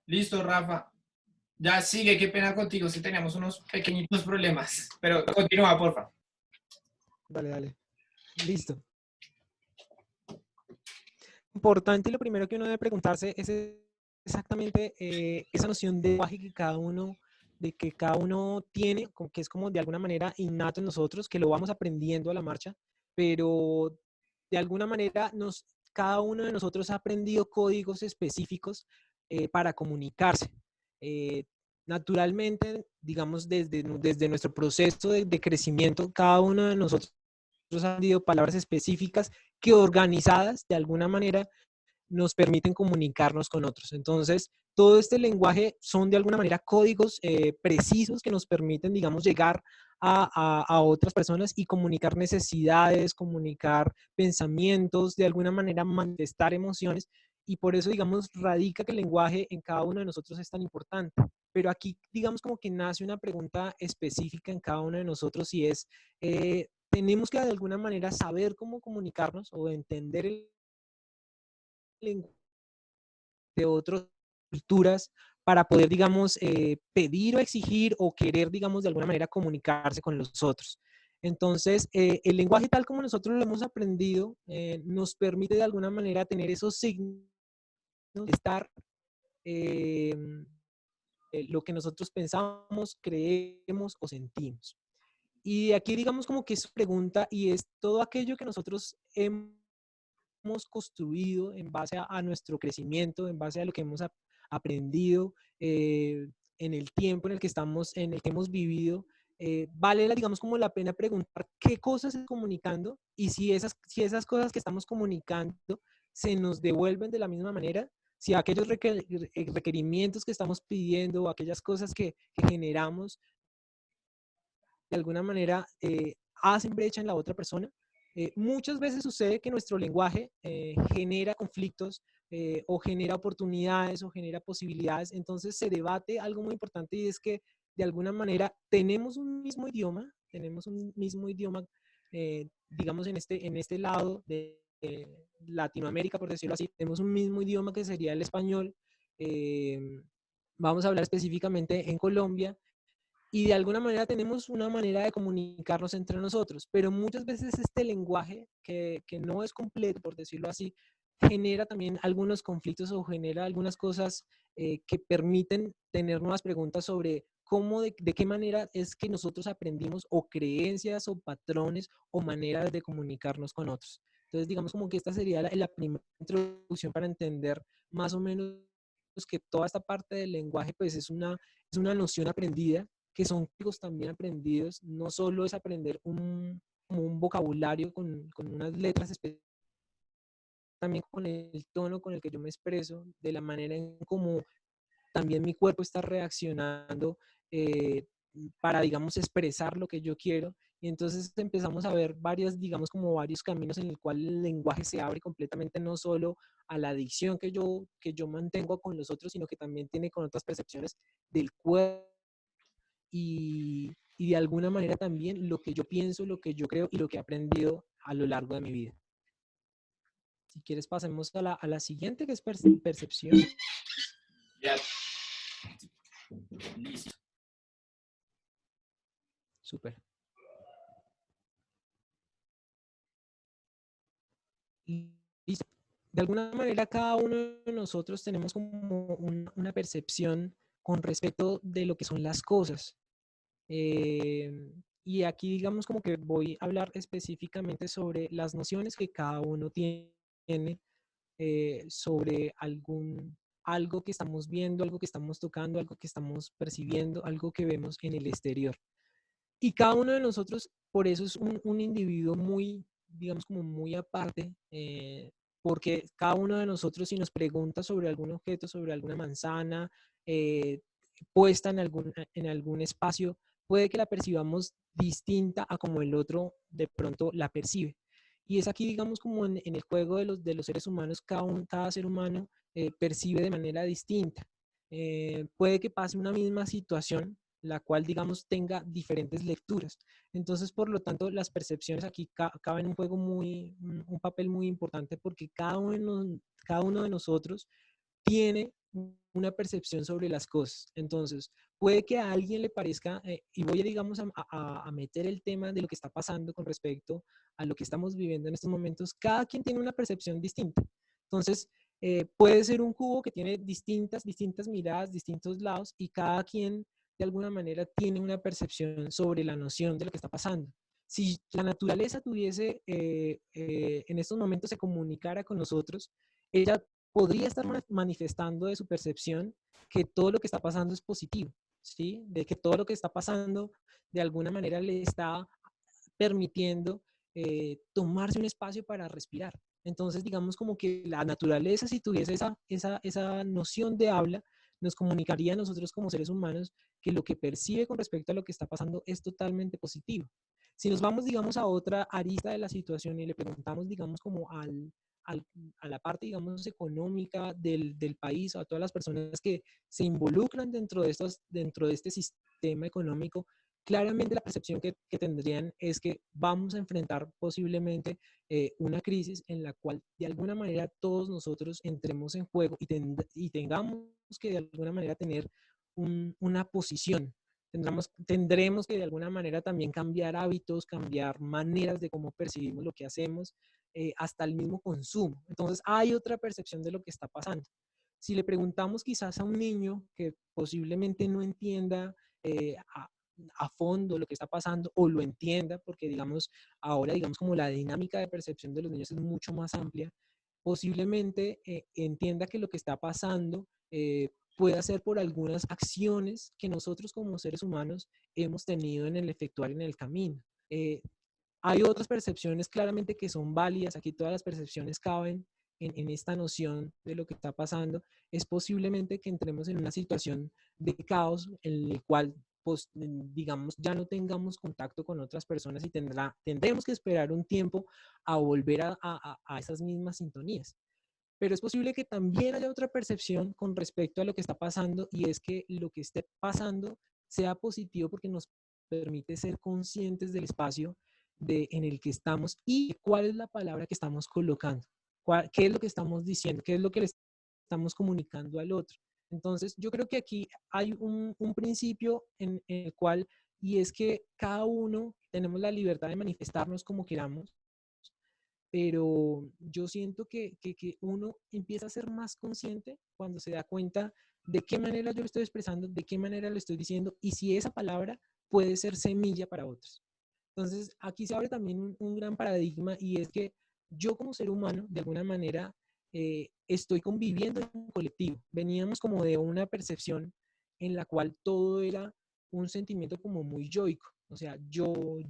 Listo, Rafa. Ya sigue, qué pena contigo si teníamos unos pequeñitos problemas. Pero continúa, porfa. Dale, dale. Listo. Importante, lo primero que uno debe preguntarse es exactamente esa noción de lenguaje de que cada uno tiene, que es como de alguna manera innato en nosotros, que lo vamos aprendiendo a la marcha, pero de alguna manera cada uno de nosotros ha aprendido códigos específicos para comunicarse. Eh, Naturalmente, digamos, desde nuestro proceso de crecimiento, cada uno de nosotros ha aprendido palabras específicas que organizadas de alguna manera nos permiten comunicarnos con otros. Entonces, todo este lenguaje son de alguna manera códigos precisos que nos permiten, digamos, llegar a otras personas y comunicar necesidades, comunicar pensamientos, de alguna manera manifestar emociones. Y por eso, digamos, radica que el lenguaje en cada uno de nosotros es tan importante. Pero aquí, digamos, como que nace una pregunta específica en cada uno de nosotros y es, tenemos que de alguna manera saber cómo comunicarnos o entender el lenguaje de otras culturas para poder, digamos, pedir o exigir o querer, digamos, de alguna manera comunicarse con los otros. Entonces, el lenguaje tal como nosotros lo hemos aprendido nos permite de alguna manera tener esos signos de estar eh, lo que nosotros pensamos, creemos o sentimos. Y aquí digamos como que es pregunta y es todo aquello que nosotros hemos construido en base a nuestro crecimiento, en base a lo que hemos aprendido en el tiempo en el que estamos, en el que hemos vivido. Vale, digamos, como la pena preguntar qué cosas estamos comunicando y si esas cosas que estamos comunicando se nos devuelven de la misma manera, si aquellos requerimientos que estamos pidiendo o aquellas cosas que generamos de alguna manera hacen brecha en la otra persona. Muchas veces sucede que nuestro lenguaje genera conflictos o genera oportunidades o genera posibilidades. Entonces se debate algo muy importante y es que de alguna manera tenemos un mismo idioma, digamos en este lado de Latinoamérica, por decirlo así, tenemos un mismo idioma que sería el español. Eh, Vamos a hablar específicamente en Colombia y de alguna manera tenemos una manera de comunicarnos entre nosotros, pero muchas veces este lenguaje que no es completo, por decirlo así, genera también algunos conflictos o genera algunas cosas que permiten tener nuevas preguntas sobre de qué manera es que nosotros aprendimos o creencias o patrones o maneras de comunicarnos con otros. Entonces, digamos como que esta sería la primera introducción para entender más o menos que toda esta parte del lenguaje pues es una noción aprendida que son códigos también aprendidos, no solo es aprender como un vocabulario con unas letras específicas, también con el tono con el que yo me expreso, de la manera en cómo también mi cuerpo está reaccionando eh, para, digamos, expresar lo que yo quiero. Y entonces empezamos a ver digamos, como varios caminos en el cual el lenguaje se abre completamente, no solo a la adicción que yo mantengo con los otros, sino que también tiene con otras percepciones del cuerpo y de alguna manera también lo que yo pienso, lo que yo creo y lo que he aprendido a lo largo de mi vida. Si quieres, pasemos a la siguiente, que es percepción. Ya, listo. Súper. Listo. De alguna manera, cada uno de nosotros tenemos como una percepción con respecto de lo que son las cosas. Y aquí, digamos, como que voy a hablar específicamente sobre las nociones que cada uno tiene sobre algo que estamos viendo, algo que estamos tocando, algo que estamos percibiendo, algo que vemos en el exterior. Y cada uno de nosotros, por eso es un individuo muy, digamos, como muy aparte, porque cada uno de nosotros si nos pregunta sobre algún objeto, sobre alguna manzana eh, puesta en algún espacio, puede que la percibamos distinta a como el otro de pronto la percibe. Y es aquí, digamos, como en el juego de los seres humanos, cada ser humano percibe de manera distinta. Puede que pase una misma situación, la cual, digamos, tenga diferentes lecturas. Entonces, por lo tanto, las percepciones aquí caben un papel muy importante porque cada uno de nosotros tiene una percepción sobre las cosas. Entonces, puede que a alguien le parezca, y voy a, digamos, a meter el tema de lo que está pasando con respecto a lo que estamos viviendo en estos momentos, cada quien tiene una percepción distinta. Entonces, puede ser un cubo que tiene distintas miradas, distintos lados, y cada quien de alguna manera tiene una percepción sobre la noción de lo que está pasando. Si la naturaleza tuviese, en estos momentos se comunicara con nosotros, ella podría estar manifestando de su percepción que todo lo que está pasando es positivo, ¿sí? De que todo lo que está pasando de alguna manera le está permitiendo tomarse un espacio para respirar. Entonces, digamos como que la naturaleza, si tuviese esa noción de habla, nos comunicaría a nosotros como seres humanos que lo que percibe con respecto a lo que está pasando es totalmente positivo. Si nos vamos, digamos, a otra arista de la situación y le preguntamos, digamos, como al, a la parte, digamos, económica del país o a todas las personas que se involucran dentro de este sistema económico, claramente la percepción que tendrían es que vamos a enfrentar posiblemente una crisis en la cual de alguna manera todos nosotros entremos en juego y tengamos que de alguna manera tener una posición. Tendremos que de alguna manera también cambiar hábitos, cambiar maneras de cómo percibimos lo que hacemos, hasta el mismo consumo. Entonces hay otra percepción de lo que está pasando. Si le preguntamos quizás a un niño que posiblemente no entienda a fondo lo que está pasando o lo entienda, porque digamos, ahora digamos como la dinámica de percepción de los niños es mucho más amplia, posiblemente entienda que lo que está pasando pueda ser por algunas acciones que nosotros como seres humanos hemos tenido en el efectuar en el camino. Hay otras percepciones claramente que son válidas, aquí todas las percepciones caben en esta noción de lo que está pasando. Es posiblemente que entremos en una situación de caos en el cual, pues, digamos, ya no tengamos contacto con otras personas y tendremos que esperar un tiempo a volver a esas mismas sintonías. Pero es posible que también haya otra percepción con respecto a lo que está pasando, y es que lo que esté pasando sea positivo porque nos permite ser conscientes del espacio en el que estamos y cuál es la palabra que estamos colocando, qué es lo que estamos diciendo, qué es lo que le estamos comunicando al otro. Entonces, yo creo que aquí hay un principio en el cual, y es que cada uno tenemos la libertad de manifestarnos como queramos, pero yo siento que uno empieza a ser más consciente cuando se da cuenta de qué manera yo lo estoy expresando, de qué manera lo estoy diciendo, y si esa palabra puede ser semilla para otros. Entonces, aquí se abre también un gran paradigma, y es que yo como ser humano, de alguna manera, estoy conviviendo en un colectivo. Veníamos como de una percepción en la cual todo era un sentimiento como muy yoico. O sea, yo,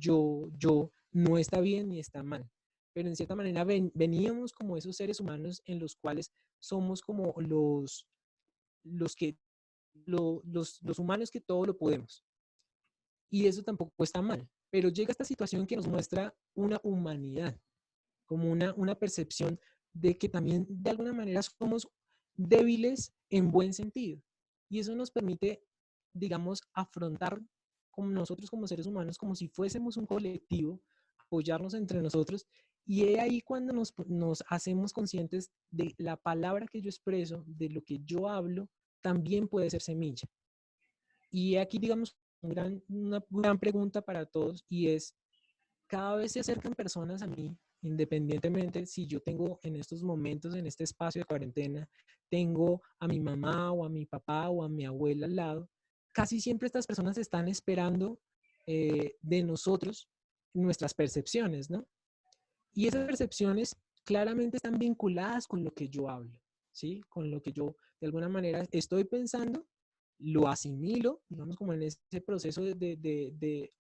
no está bien ni está mal. Pero en cierta manera veníamos como esos seres humanos en los cuales somos como los que, los humanos que todo lo podemos. Y eso tampoco está mal. Pero llega esta situación que nos muestra una humanidad, como una percepción de que también de alguna manera somos débiles en buen sentido. Y eso nos permite, digamos, afrontar como nosotros como seres humanos, como si fuésemos un colectivo, apoyarnos entre nosotros. Y es ahí cuando nos hacemos conscientes de la palabra que yo expreso, de lo que yo hablo, también puede ser semilla. Y aquí, digamos, una gran pregunta para todos, y es, cada vez se acercan personas a mí, independientemente si yo tengo en estos momentos, en este espacio de cuarentena, tengo a mi mamá o a mi papá o a mi abuela al lado, casi siempre estas personas están esperando de nosotros nuestras percepciones, ¿no? Y esas percepciones claramente están vinculadas con lo que yo hablo, ¿sí? Con lo que yo de alguna manera estoy pensando, lo asimilo, digamos como en ese proceso de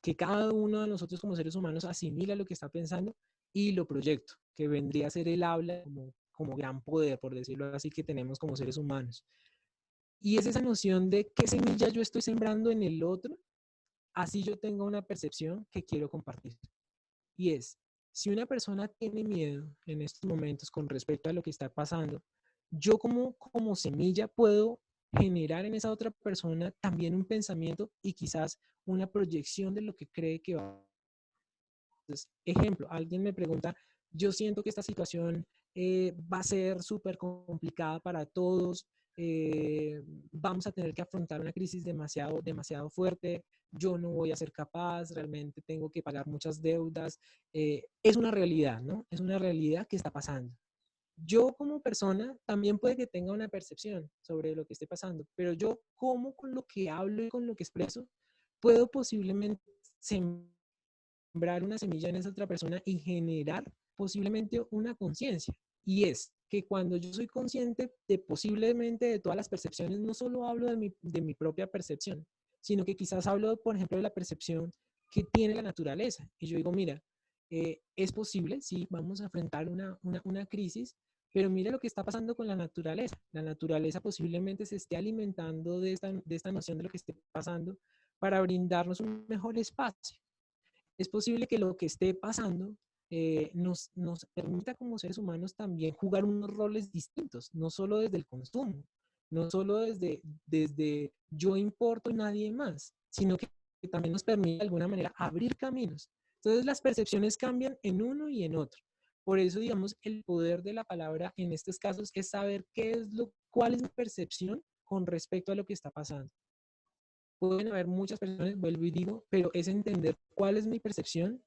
que cada uno de nosotros como seres humanos asimila lo que está pensando y lo proyecto, que vendría a ser el habla como gran poder, por decirlo así, que tenemos como seres humanos. Y es esa noción de qué semilla yo estoy sembrando en el otro, así yo tengo una percepción que quiero compartir. Y es, si una persona tiene miedo en estos momentos con respecto a lo que está pasando, yo como semilla puedo generar en esa otra persona también un pensamiento y quizás una proyección de lo que cree que va. Entonces, ejemplo, alguien me pregunta, yo siento que esta situación va a ser súper complicada para todos, vamos a tener que afrontar una crisis demasiado, demasiado fuerte, yo no voy a ser capaz, realmente tengo que pagar muchas deudas. Es una realidad, ¿no? Es una realidad que está pasando. Yo como persona también puede que tenga una percepción sobre lo que esté pasando, pero yo como con lo que hablo y con lo que expreso, puedo posiblemente sembrar una semilla en esa otra persona y generar posiblemente una conciencia. Y es que cuando yo soy consciente de posiblemente de todas las percepciones, no solo hablo de mi propia percepción, sino que quizás hablo, por ejemplo, de la percepción que tiene la naturaleza. Y yo digo, mira, es posible, sí, vamos a enfrentar una crisis, pero mira lo que está pasando con la naturaleza. La naturaleza posiblemente se esté alimentando de esta noción de lo que esté pasando para brindarnos un mejor espacio. Es posible que lo que esté pasando nos permita como seres humanos también jugar unos roles distintos, no solo desde el consumo, no solo desde yo importo y nadie más, sino que también nos permite de alguna manera abrir caminos. Entonces las percepciones cambian en uno y en otro. Por eso, digamos, el poder de la palabra en estos casos es saber cuál es mi percepción con respecto a lo que está pasando. Pueden haber muchas personas, vuelvo y digo, pero es entender cuál es mi percepción,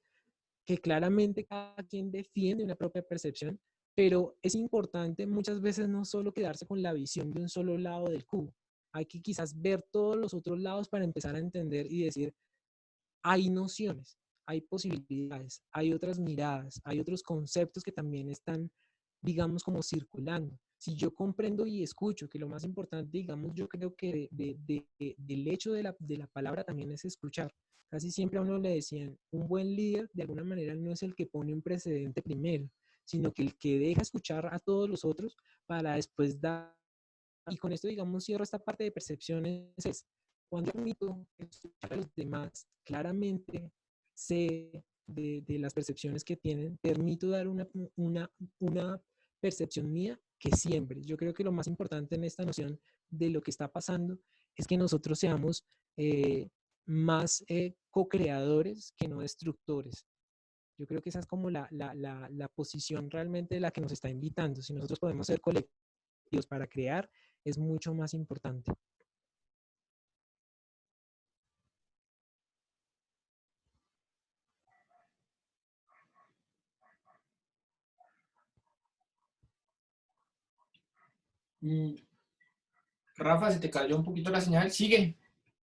que claramente cada quien defiende una propia percepción, pero es importante muchas veces no solo quedarse con la visión de un solo lado del cubo. Hay que quizás ver todos los otros lados para empezar a entender y decir, hay nociones, hay posibilidades, hay otras miradas, hay otros conceptos que también están, digamos, como circulando. Si yo comprendo y escucho, que lo más importante, digamos, yo creo que del hecho de la palabra también es escuchar. Casi siempre a uno le decían, un buen líder de alguna manera no es el que pone un precedente primero, sino que el que deja escuchar a todos los otros para después dar. Y con esto, digamos, cierro esta parte de percepciones. Es cuando yo permito escuchar a los demás, claramente sé de las percepciones que tienen, permito dar una percepción mía que siempre. Yo creo que lo más importante en esta noción de lo que está pasando es que nosotros seamos más co-creadores que no destructores. Yo creo que esa es como la posición realmente de la que nos está invitando. Si nosotros podemos ser colectivos para crear, es mucho más importante. Mm, Rafa, se te cayó un poquito la señal. Sigue.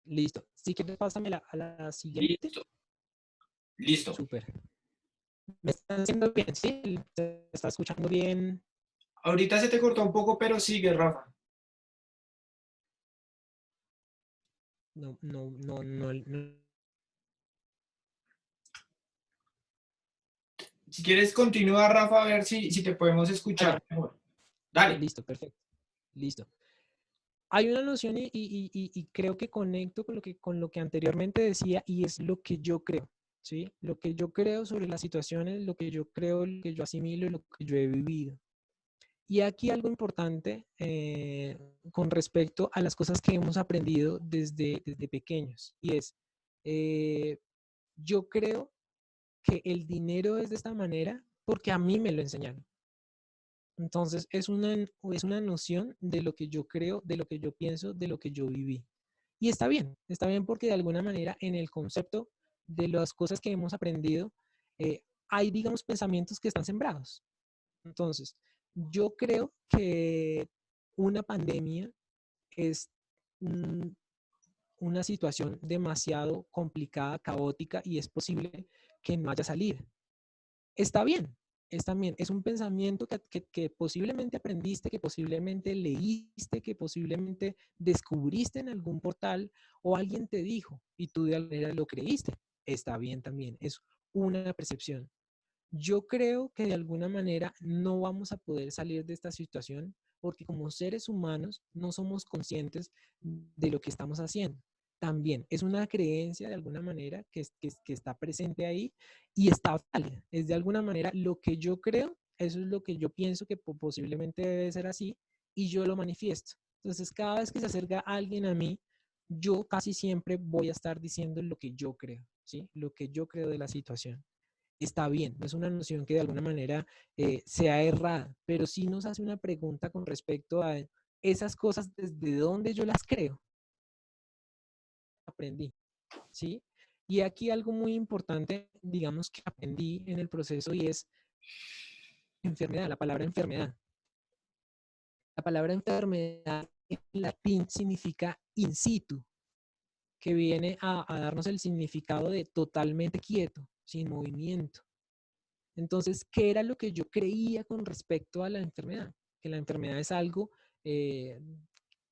Listo. Si quieres, pásamela a la siguiente. Listo. Listo. Súper. ¿Me están haciendo bien? ¿Sí? ¿Se está escuchando bien? Ahorita se te cortó un poco, pero sigue, Rafa. No, no, no, no, no. Si quieres, continúa, Rafa, a ver si te podemos Ah, escuchar ya. mejor. Dale. Listo, perfecto. Listo. Hay una noción y creo que conecto con lo que anteriormente decía y es lo que yo creo, ¿sí? Lo que yo creo sobre las situaciones, lo que yo creo, lo que yo asimilo y lo que yo he vivido. Y aquí algo importante con respecto a las cosas que hemos aprendido desde pequeños y es, eh, yo creo que el dinero es de esta manera porque a mí me lo enseñaron. Entonces, es una noción de lo que yo creo, de lo que yo pienso, de lo que yo viví. Y está bien porque de alguna manera en el concepto de las cosas que hemos aprendido, hay, digamos, pensamientos que están sembrados. Entonces, yo creo que una pandemia es una situación demasiado complicada, caótica y es posible que no haya salida. Está bien, está bien. Es un pensamiento que posiblemente aprendiste, que posiblemente leíste, que posiblemente descubriste en algún portal o alguien te dijo y tú de alguna manera lo creíste. Está bien también. Es una percepción. Yo creo que de alguna manera no vamos a poder salir de esta situación porque como seres humanos no somos conscientes de lo que estamos haciendo. También es una creencia de alguna manera que está presente ahí y está válida. Es de alguna manera lo que yo creo, eso es lo que yo pienso que posiblemente debe ser así y yo lo manifiesto. Entonces, cada vez que se acerca alguien a mí, yo casi siempre voy a estar diciendo lo que yo creo, ¿sí? Lo que yo creo de la situación. está bien, no es una noción que de alguna manera sea errada, pero sí nos hace una pregunta con respecto a esas cosas, desde dónde yo las creo, aprendí, ¿sí? Y aquí algo muy importante, digamos, que aprendí en el proceso y es enfermedad, la palabra enfermedad. La palabra enfermedad en latín significa in situ, que viene a darnos el significado de totalmente quieto, sin movimiento. Entonces, ¿qué era lo que yo creía con respecto a la enfermedad? Que la enfermedad es algo eh,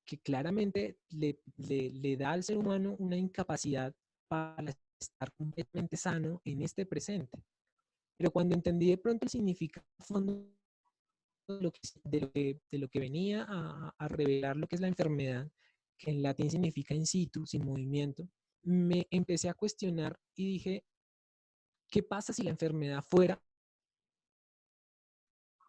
que claramente le da al ser humano una incapacidad para estar completamente sano en este presente. Pero cuando entendí de pronto el significado fondo de lo que venía a revelar lo que es la enfermedad, que en latín significa in situ, sin movimiento, me empecé a cuestionar y dije, ¿qué pasa si la enfermedad fuera,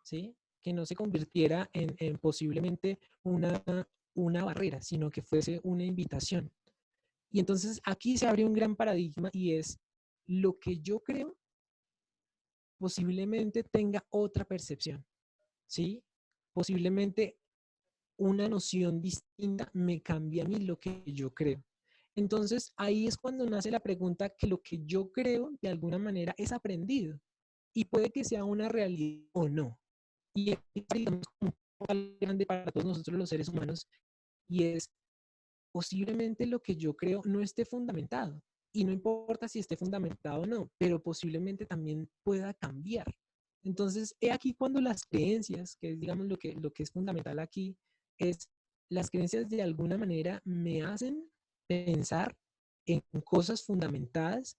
¿sí? Que no se convirtiera en posiblemente una barrera, sino que fuese una invitación? Y entonces aquí se abre un gran paradigma y es lo que yo creo posiblemente tenga otra percepción, ¿sí? Posiblemente una noción distinta me cambia a mí lo que yo creo. Entonces ahí es cuando nace la pregunta que lo que yo creo de alguna manera es aprendido y puede que sea una realidad o no. Y es, digamos, un poco grande para todos nosotros los seres humanos y es posiblemente lo que yo creo no esté fundamentado. Y no importa si esté fundamentado o no, pero posiblemente también pueda cambiar. Entonces, he aquí cuando las creencias, que es digamos lo que es fundamental aquí, es las creencias de alguna manera me hacen pensar en cosas fundamentadas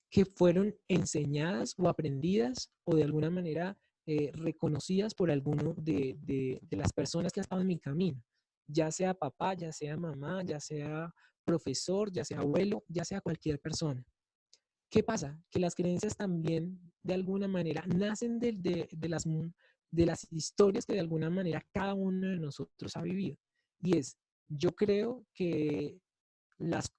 que fueron enseñadas o aprendidas o de alguna manera reconocidas por alguno de las personas que han estado en mi camino, ya sea papá, ya sea mamá, ya sea profesor, ya sea abuelo, ya sea cualquier persona. ¿Qué pasa? Que las creencias también de alguna manera nacen de las historias que de alguna manera cada uno de nosotros ha vivido. Y es, yo creo que las,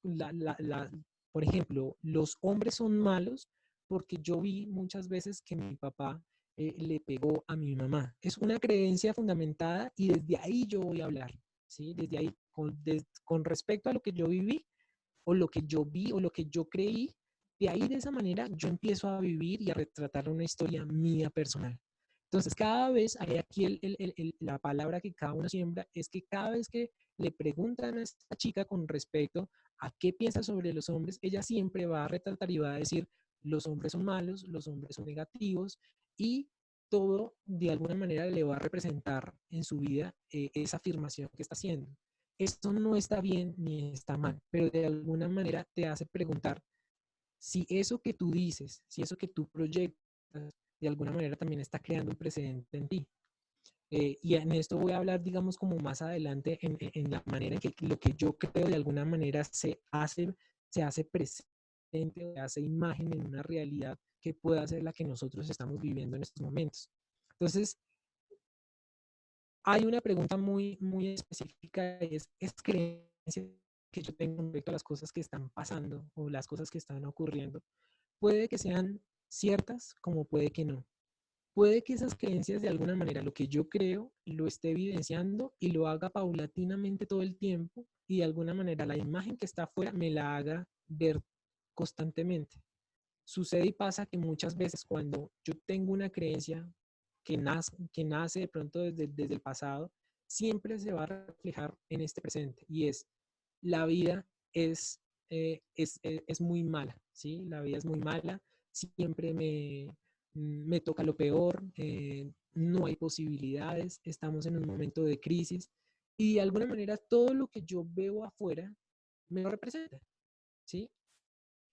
por ejemplo, los hombres son malos porque yo vi muchas veces que mi papá le pegó a mi mamá. Es una creencia fundamentada y desde ahí yo voy a hablar, ¿sí? Desde ahí, con respecto a lo que yo viví o lo que yo vi o lo que yo creí, de ahí de esa manera yo empiezo a vivir y a retratar una historia mía personal. Entonces, cada vez hay aquí la palabra que cada uno siembra, es que cada vez que le preguntan a esta chica con respecto a qué piensa sobre los hombres, ella siempre va a retratar y va a decir, los hombres son malos, los hombres son negativos y todo de alguna manera le va a representar en su vida esa afirmación que está haciendo. Esto no está bien ni está mal, pero de alguna manera te hace preguntar si eso que tú dices, si eso que tú proyectas, de alguna manera también está creando un precedente en ti. Y en esto voy a hablar, digamos, como más adelante en la manera en que lo que yo creo de alguna manera se hace presente o se hace imagen en una realidad que pueda ser la que nosotros estamos viviendo en estos momentos. Entonces, hay una pregunta muy, muy específica, es creencia que yo tengo respecto a las cosas que están pasando o las cosas que están ocurriendo. Puede que sean ciertas como puede que no. Puede que esas creencias de alguna manera, lo que yo creo, lo esté evidenciando y lo haga paulatinamente todo el tiempo y de alguna manera la imagen que está afuera me la haga ver constantemente. Sucede y pasa que muchas veces cuando yo tengo una creencia que nace de pronto desde el pasado, siempre se va a reflejar en este presente y es la vida es muy mala, ¿sí? La vida es muy mala, siempre me toca lo peor, no hay posibilidades, estamos en un momento de crisis y de alguna manera todo lo que yo veo afuera me lo representa, ¿sí?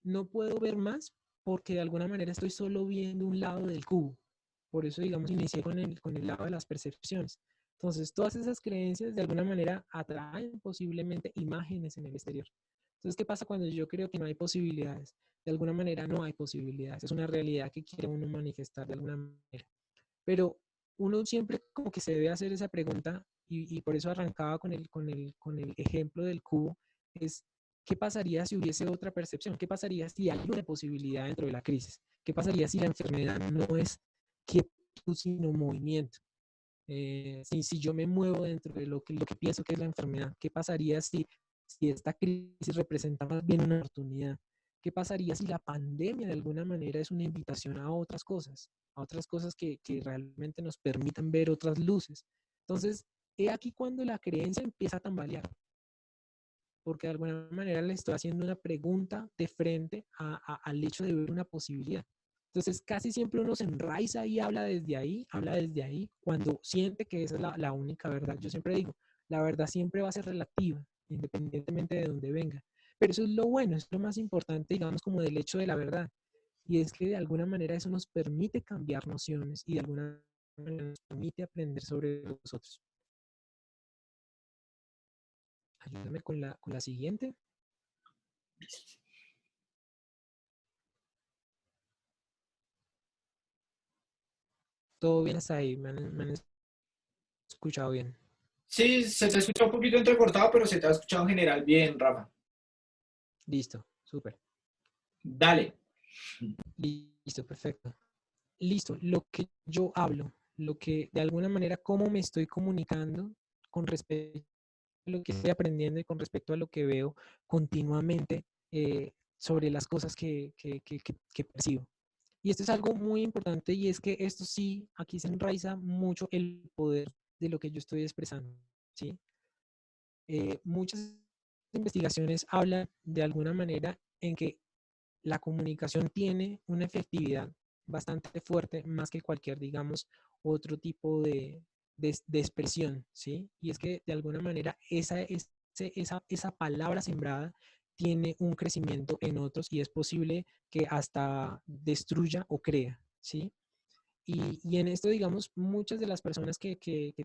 No puedo ver más porque de alguna manera estoy solo viendo un lado del cubo. Por eso, digamos, inicié con el lado de las percepciones. Entonces, todas esas creencias de alguna manera atraen posiblemente imágenes en el exterior. Entonces, ¿qué pasa cuando yo creo que no hay posibilidades? De alguna manera no hay posibilidades. Es una realidad que quiere uno manifestar de alguna manera. Pero uno siempre como que se debe hacer esa pregunta y por eso arrancaba con el ejemplo del cubo, es ¿qué pasaría si hubiese otra percepción? ¿Qué pasaría si hay una posibilidad dentro de la crisis? ¿Qué pasaría si la enfermedad no es quietud, sino movimiento? Si yo me muevo dentro de lo que pienso que es la enfermedad, ¿qué pasaría si esta crisis representa más bien una oportunidad? ¿Qué pasaría si la pandemia de alguna manera es una invitación a otras cosas que realmente nos permitan ver otras luces? Entonces, he aquí cuando la creencia empieza a tambalear, porque de alguna manera le estoy haciendo una pregunta de frente al hecho de ver una posibilidad. Entonces, casi siempre uno se enraiza y habla desde ahí, cuando siente que esa es la única verdad. Yo siempre digo, la verdad siempre va a ser relativa, independientemente de dónde venga. Pero eso es lo bueno, es lo más importante, digamos, como del hecho de la verdad. Y es que de alguna manera eso nos permite cambiar nociones y de alguna manera nos permite aprender sobre los otros. Ayúdame con la siguiente. Todo bien hasta ahí, me han escuchado bien. Sí, se te escucha un poquito entrecortado, pero se te ha escuchado en general bien, Rafa. Listo, súper. Dale. Listo, perfecto. Listo, lo que yo hablo, lo que de alguna manera, cómo me estoy comunicando con respecto a lo que estoy aprendiendo y con respecto a lo que veo continuamente sobre las cosas que percibo. Y esto es algo muy importante y es que esto sí, aquí se enraiza mucho el poder de lo que yo estoy expresando, ¿sí? Muchas investigaciones hablan de alguna manera en que la comunicación tiene una efectividad bastante fuerte, más que cualquier, digamos, otro tipo de expresión, ¿sí? Y es que de alguna manera esa palabra sembrada tiene un crecimiento en otros y es posible que hasta destruya o crea, ¿sí? Y en esto, digamos, muchas de las personas que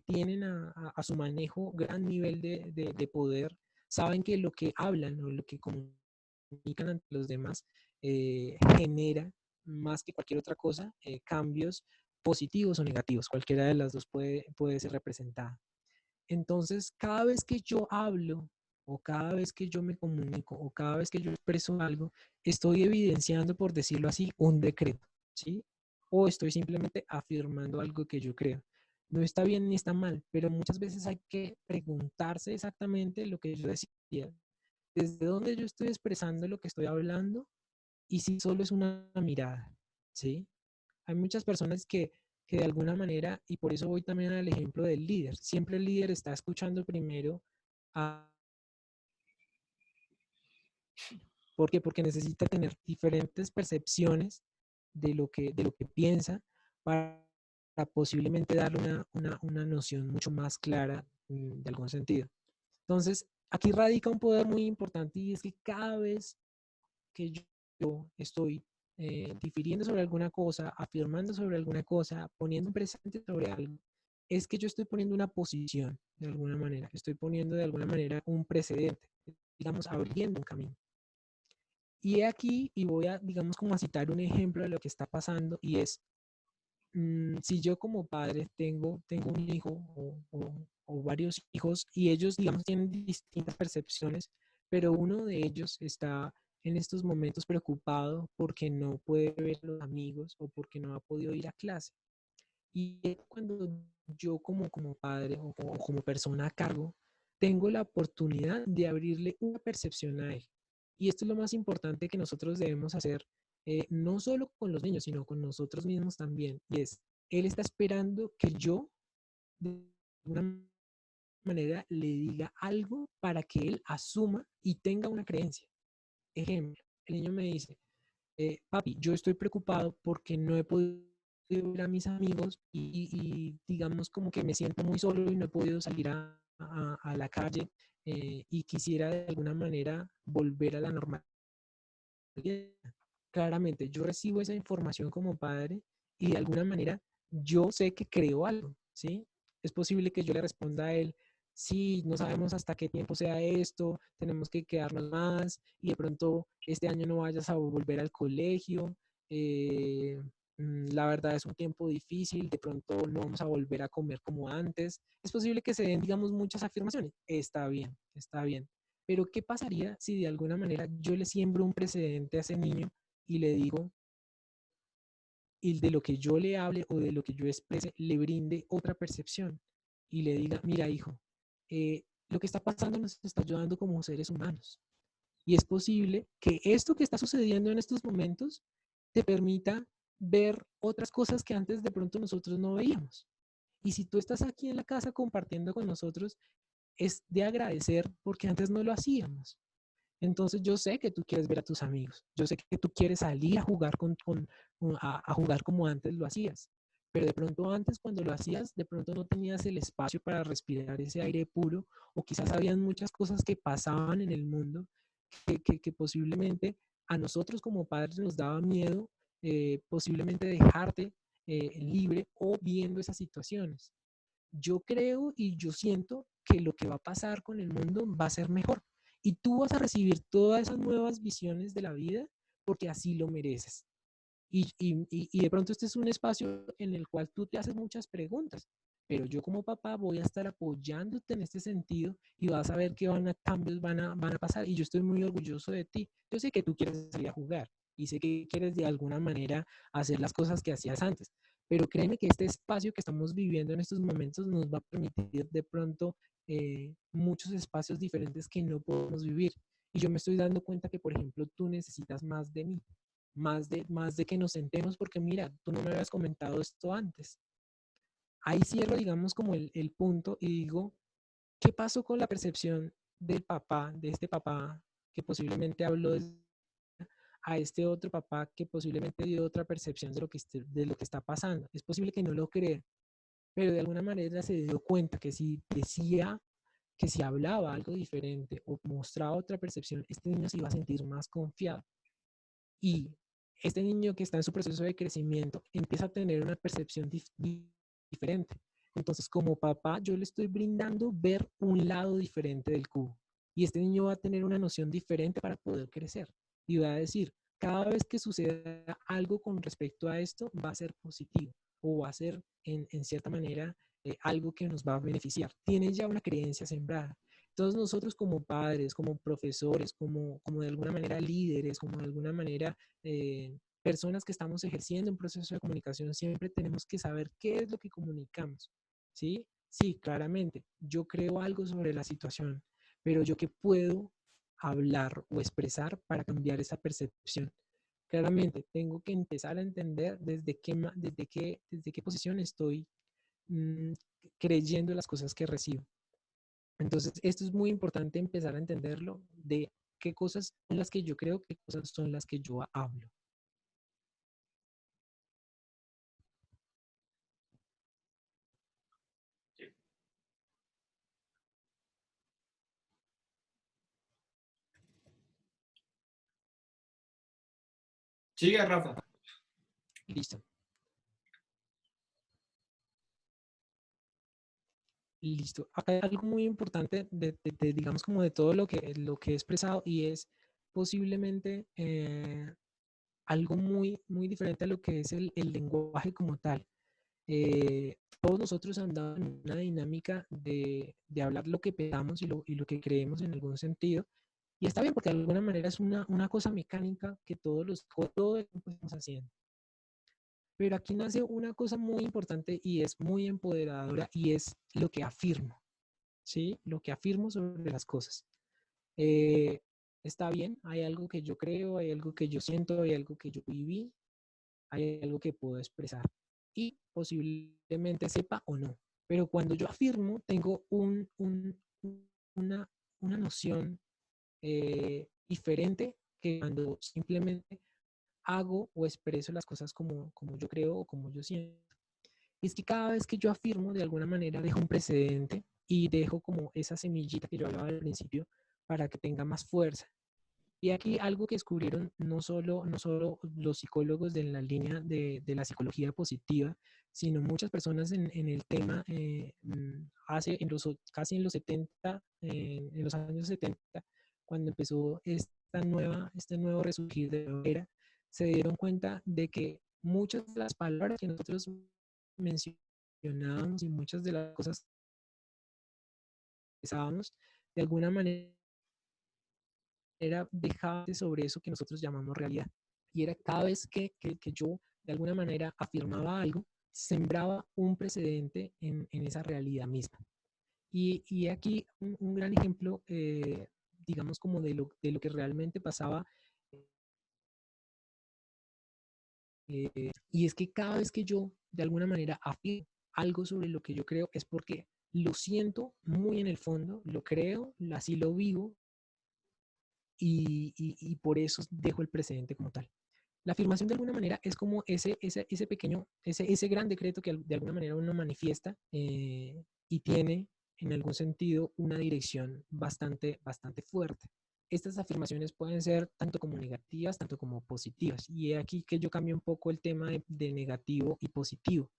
tienen a su manejo gran nivel de poder saben que lo que hablan o lo que comunican ante los demás genera más que cualquier otra cosa cambios positivos o negativos. Cualquiera de las dos puede ser representada. Entonces, cada vez que yo hablo o cada vez que yo me comunico o cada vez que yo expreso algo, estoy evidenciando, por decirlo así, un decreto, ¿sí? O estoy simplemente afirmando algo que yo creo. No está bien ni está mal, pero muchas veces hay que preguntarse exactamente lo que yo decía, desde dónde yo estoy expresando lo que estoy hablando y si solo es una mirada, ¿sí? Hay muchas personas que de alguna manera, y por eso voy también al ejemplo del líder, siempre el líder está escuchando primero a... ¿Por qué? Porque necesita tener diferentes percepciones de lo que piensa para posiblemente darle una noción mucho más clara de algún sentido. Entonces, aquí radica un poder muy importante y es que cada vez que yo estoy difiriendo sobre alguna cosa, afirmando sobre alguna cosa, poniendo un presente sobre algo, es que yo estoy poniendo una posición de alguna manera, estoy poniendo de alguna manera un precedente, digamos, abriendo un camino. Y he aquí, y voy a, digamos, como a citar un ejemplo de lo que está pasando, y es, si yo como padre tengo un hijo o varios hijos, y ellos, digamos, tienen distintas percepciones, pero uno de ellos está en estos momentos preocupado porque no puede ver a los amigos o porque no ha podido ir a clase. Y es cuando yo como padre o como persona a cargo, tengo la oportunidad de abrirle una percepción a él. Y esto es lo más importante que nosotros debemos hacer, no solo con los niños, sino con nosotros mismos también. Y es, él está esperando que yo, de alguna manera, le diga algo para que él asuma y tenga una creencia. Ejemplo, el niño me dice, papi, yo estoy preocupado porque no he podido ver a mis amigos y digamos como que me siento muy solo y no he podido salir a la calle y quisiera de alguna manera volver a la normalidad. Claramente, yo recibo esa información como padre y de alguna manera yo sé que creo algo, ¿sí? Es posible que yo le responda a él, sí, no sabemos hasta qué tiempo sea esto, tenemos que quedarnos más y de pronto este año no vayas a volver al colegio, la verdad es un tiempo difícil, de pronto no vamos a volver a comer como antes. Es posible que se den, digamos, muchas afirmaciones. Está bien, está bien. Pero ¿qué pasaría si de alguna manera yo le siembro un precedente a ese niño y le digo, y de lo que yo le hable o de lo que yo exprese le brinde otra percepción y le diga, mira hijo, lo que está pasando nos está ayudando como seres humanos. Y es posible que esto que está sucediendo en estos momentos te permita ver otras cosas que antes de pronto nosotros no veíamos. Y si tú estás aquí en la casa compartiendo con nosotros, es de agradecer porque antes no lo hacíamos. Entonces yo sé que tú quieres ver a tus amigos, yo sé que tú quieres salir a jugar a jugar como antes lo hacías, pero de pronto antes cuando lo hacías, de pronto no tenías el espacio para respirar ese aire puro o quizás habían muchas cosas que pasaban en el mundo que posiblemente a nosotros como padres nos daba miedo posiblemente dejarte libre o viendo esas situaciones. Yo creo y yo siento que lo que va a pasar con el mundo va a ser mejor. Y tú vas a recibir todas esas nuevas visiones de la vida porque así lo mereces. Y de pronto este es un espacio en el cual tú te haces muchas preguntas, pero yo como papá voy a estar apoyándote en este sentido y vas a ver que cambios van a pasar y yo estoy muy orgulloso de ti. Yo sé que tú quieres salir a jugar y sé que quieres de alguna manera hacer las cosas que hacías antes, pero créeme que este espacio que estamos viviendo en estos momentos nos va a permitir de pronto muchos espacios diferentes que no podemos vivir. Y yo me estoy dando cuenta que, por ejemplo, tú necesitas más de mí, más de que nos sentemos, porque mira, tú no me habías comentado esto antes. Ahí cierro, digamos, como el punto y digo, ¿qué pasó con la percepción del papá, de este papá que posiblemente habló a este otro papá que posiblemente dio otra percepción de lo que está pasando? Es posible que no lo crea, pero de alguna manera se dio cuenta que si decía, que si hablaba algo diferente o mostraba otra percepción, este niño se iba a sentir más confiado. Y este niño que está en su proceso de crecimiento empieza a tener una percepción diferente. Entonces, como papá, yo le estoy brindando ver un lado diferente del cubo. Y este niño va a tener una noción diferente para poder crecer. Y va a decir, cada vez que suceda algo con respecto a esto, va a ser positivo o va a ser, en cierta manera, algo que nos va a beneficiar. Tiene ya una creencia sembrada. Todos nosotros como padres, como profesores, como de alguna manera líderes, como de alguna manera personas que estamos ejerciendo un proceso de comunicación, siempre tenemos que saber qué es lo que comunicamos. ¿Sí? Sí, claramente, yo creo algo sobre la situación, pero yo qué puedo hablar o expresar para cambiar esa percepción. Claramente, tengo que empezar a entender desde qué posición estoy mmm, creyendo las cosas que recibo. Entonces, esto es muy importante empezar a entenderlo de qué cosas son las que yo creo, qué cosas son las que yo hablo. Sigue, Rafa. Listo. Listo. Acá hay algo muy importante digamos, como de todo lo que he expresado y es posiblemente algo muy diferente a lo que es el lenguaje como tal. Todos nosotros andamos en una dinámica de hablar lo que pensamos y lo que creemos en algún sentido. Y está bien porque de alguna manera es una cosa mecánica que todo el tiempo estamos haciendo. Pero aquí nace una cosa muy importante y es muy empoderadora y es lo que afirmo, ¿sí? Lo que afirmo sobre las cosas. Eh, Está bien, hay algo que yo creo, hay algo que yo siento, hay algo que yo viví, hay algo que puedo expresar y posiblemente sepa o no. Pero cuando yo afirmo, tengo una, una noción diferente que cuando simplemente hago o expreso las cosas como yo creo o como yo siento. Y es que cada vez que yo afirmo, de alguna manera dejo un precedente y dejo como esa semillita que yo hablaba al principio para que tenga más fuerza. Y aquí algo que descubrieron no solo los psicólogos de la línea de la psicología positiva, sino muchas personas en el tema casi en los 70, en los años 70, cuando empezó este nuevo resurgir de la era, se dieron cuenta de que muchas de las palabras que nosotros mencionábamos y muchas de las cosas que pensábamos, de alguna manera era dejar sobre eso que nosotros llamamos realidad. Y era cada vez que yo de alguna manera afirmaba algo, sembraba un precedente en esa realidad misma. Y aquí un gran ejemplo, digamos, como de lo que realmente pasaba, y es que cada vez que yo, de alguna manera, afirmo algo sobre lo que yo creo, es porque lo siento muy en el fondo, lo creo, así lo vivo, y por eso dejo el precedente como tal. La afirmación de alguna manera es como ese pequeño, ese gran decreto que de alguna manera uno manifiesta, y tiene en algún sentido una dirección bastante fuerte. Estas afirmaciones pueden ser tanto como negativas, tanto como positivas. Y aquí que yo cambio un poco el tema de negativo y positivo.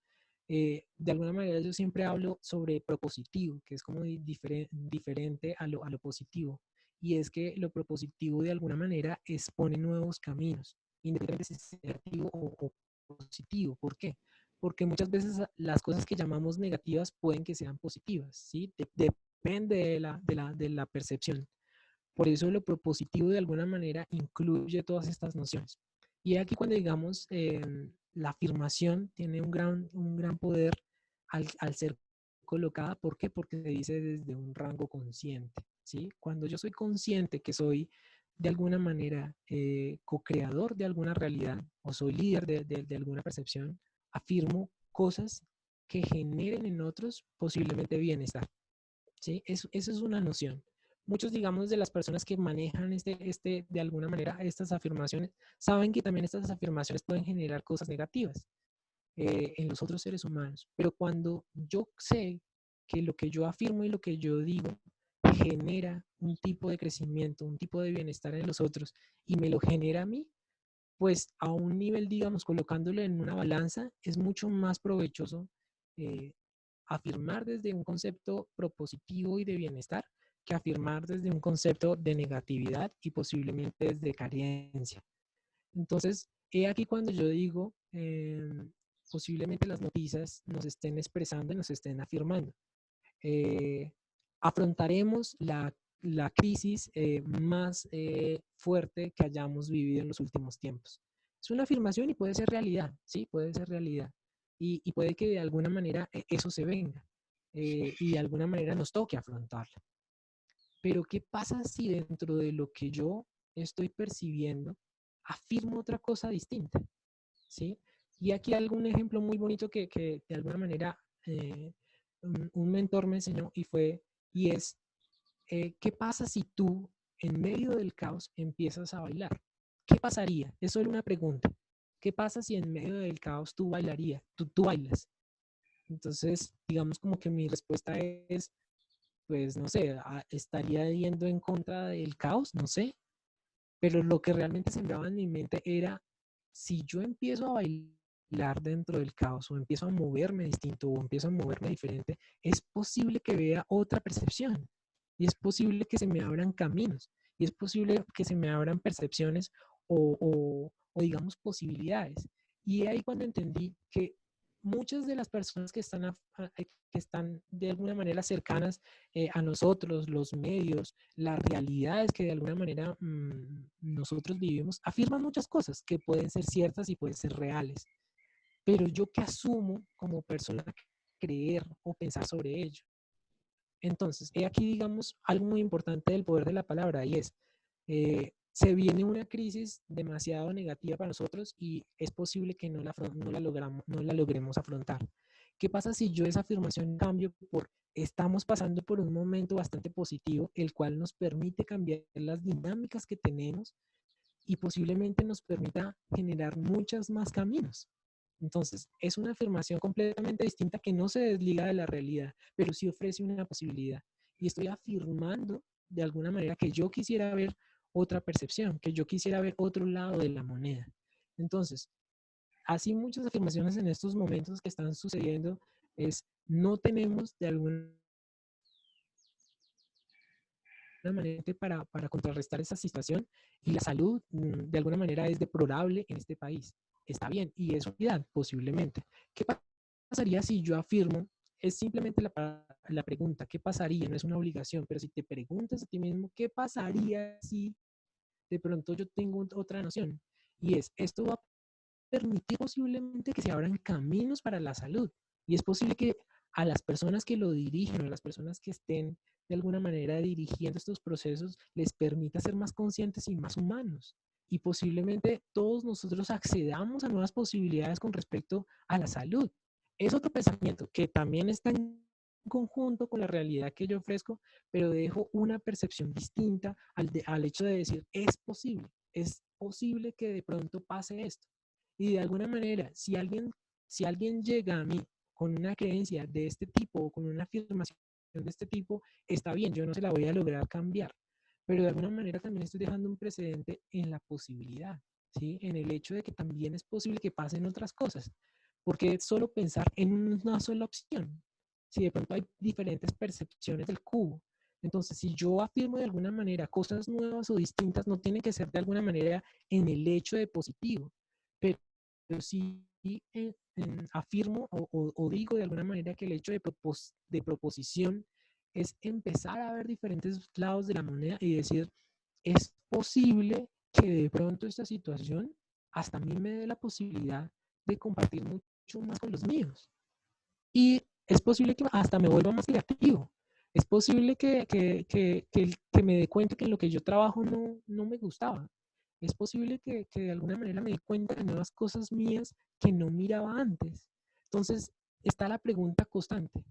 De alguna manera yo siempre hablo sobre propositivo, que es como diferente a lo positivo. Y es que lo propositivo de alguna manera expone nuevos caminos, independientemente si es negativo o positivo. ¿Por qué? Porque muchas veces las cosas que llamamos negativas pueden que sean positivas, ¿sí? Depende de la percepción. Por eso lo propositivo de alguna manera incluye todas estas nociones. Y aquí cuando digamos, la afirmación tiene un gran poder al ser colocada. ¿Por qué? Porque se dice desde un rango consciente, ¿sí? Cuando yo soy consciente que soy de alguna manera co-creador de alguna realidad o soy líder de alguna percepción, afirmo cosas que generen en otros posiblemente bienestar. ¿Sí? Eso es una noción. Muchos, digamos, de las personas que manejan de alguna manera estas afirmaciones, saben que también estas afirmaciones pueden generar cosas negativas en los otros seres humanos. Pero cuando yo sé que lo que yo afirmo y lo que yo digo genera un tipo de crecimiento, un tipo de bienestar en los otros y me lo genera a mí, pues a un nivel, digamos, colocándolo en una balanza, es mucho más provechoso eh, afirmar desde un concepto propositivo y de bienestar que afirmar desde un concepto de negatividad y posiblemente desde carencia. Entonces, he aquí cuando yo digo, posiblemente las noticias nos estén expresando y nos estén afirmando. Eh, Afrontaremos la crisis más fuerte que hayamos vivido en los últimos tiempos. Es una afirmación y puede ser realidad, ¿sí? Puede ser realidad. Y puede que de alguna manera eso se venga y de alguna manera nos toque afrontarla. Pero ¿qué pasa si dentro de lo que yo estoy percibiendo afirmo otra cosa distinta? ¿Sí? Y aquí hay algún ejemplo muy bonito que de alguna manera un mentor me enseñó y es, ¿qué pasa si tú en medio del caos empiezas a bailar? ¿Qué pasaría? Es solo una pregunta. ¿Qué pasa si en medio del caos tú bailarías? Tú bailas. Entonces, digamos como que mi respuesta es, pues no sé, estaría yendo en contra del caos, no sé, pero lo que realmente sembraba en mi mente era, si yo empiezo a bailar dentro del caos o empiezo a moverme distinto o empiezo a moverme diferente, es posible que vea otra percepción y es posible que se me abran caminos y es posible que se me abran percepciones o digamos posibilidades. Y ahí cuando entendí que muchas de las personas que están de alguna manera cercanas a nosotros, los medios, las realidades que de alguna manera nosotros vivimos, afirman muchas cosas que pueden ser ciertas y pueden ser reales. Pero yo que asumo como persona creer o pensar sobre ello. Entonces, he aquí, digamos, algo muy importante del poder de la palabra y es, se viene una crisis demasiado negativa para nosotros y es posible que no la logremos afrontar. ¿Qué pasa si yo esa afirmación cambio por estamos pasando por un momento bastante positivo, el cual nos permite cambiar las dinámicas que tenemos y posiblemente nos permita generar muchos más caminos? Entonces, es una afirmación completamente distinta que no se desliga de la realidad, pero sí ofrece una posibilidad. Y estoy afirmando de alguna manera que yo quisiera ver otra percepción, que yo quisiera ver otro lado de la moneda. Entonces, así muchas afirmaciones en estos momentos que están sucediendo es, no tenemos de alguna manera para contrarrestar esa situación y la salud de alguna manera es deplorable en este país. Está bien y es realidad posiblemente. ¿Qué pasaría si yo afirmo? Es simplemente la pregunta, ¿qué pasaría? No es una obligación, pero si te preguntas a ti mismo, ¿qué pasaría si de pronto yo tengo otra noción? Y es, esto va permitir posiblemente que se abran caminos para la salud. Y es posible que a las personas que lo dirigen, a las personas que estén de alguna manera dirigiendo estos procesos, les permita ser más conscientes y más humanos. Y posiblemente todos nosotros accedamos a nuevas posibilidades con respecto a la salud. Es otro pensamiento que también está en conjunto con la realidad que yo ofrezco, pero dejo una percepción distinta al hecho de decir, es posible que de pronto pase esto. Y de alguna manera, si alguien llega a mí con una creencia de este tipo o con una afirmación de este tipo, está bien, yo no se la voy a lograr cambiar, pero de alguna manera también estoy dejando un precedente en la posibilidad, ¿sí? En el hecho de que también es posible que pasen otras cosas, porque solo pensar en una sola opción, si de pronto hay diferentes percepciones del cubo. Entonces, si yo afirmo de alguna manera cosas nuevas o distintas, no tiene que ser de alguna manera en el hecho de positivo, pero sí afirmo o digo de alguna manera que el hecho de proposición es empezar a ver diferentes lados de la moneda y decir, es posible que de pronto esta situación hasta a mí me dé la posibilidad de compartir mucho más con los míos. Y es posible que hasta me vuelva más creativo. Es posible que me dé cuenta que en lo que yo trabajo no me gustaba. Es posible que de alguna manera me dé cuenta de nuevas cosas mías que no miraba antes. Entonces, está la pregunta constante.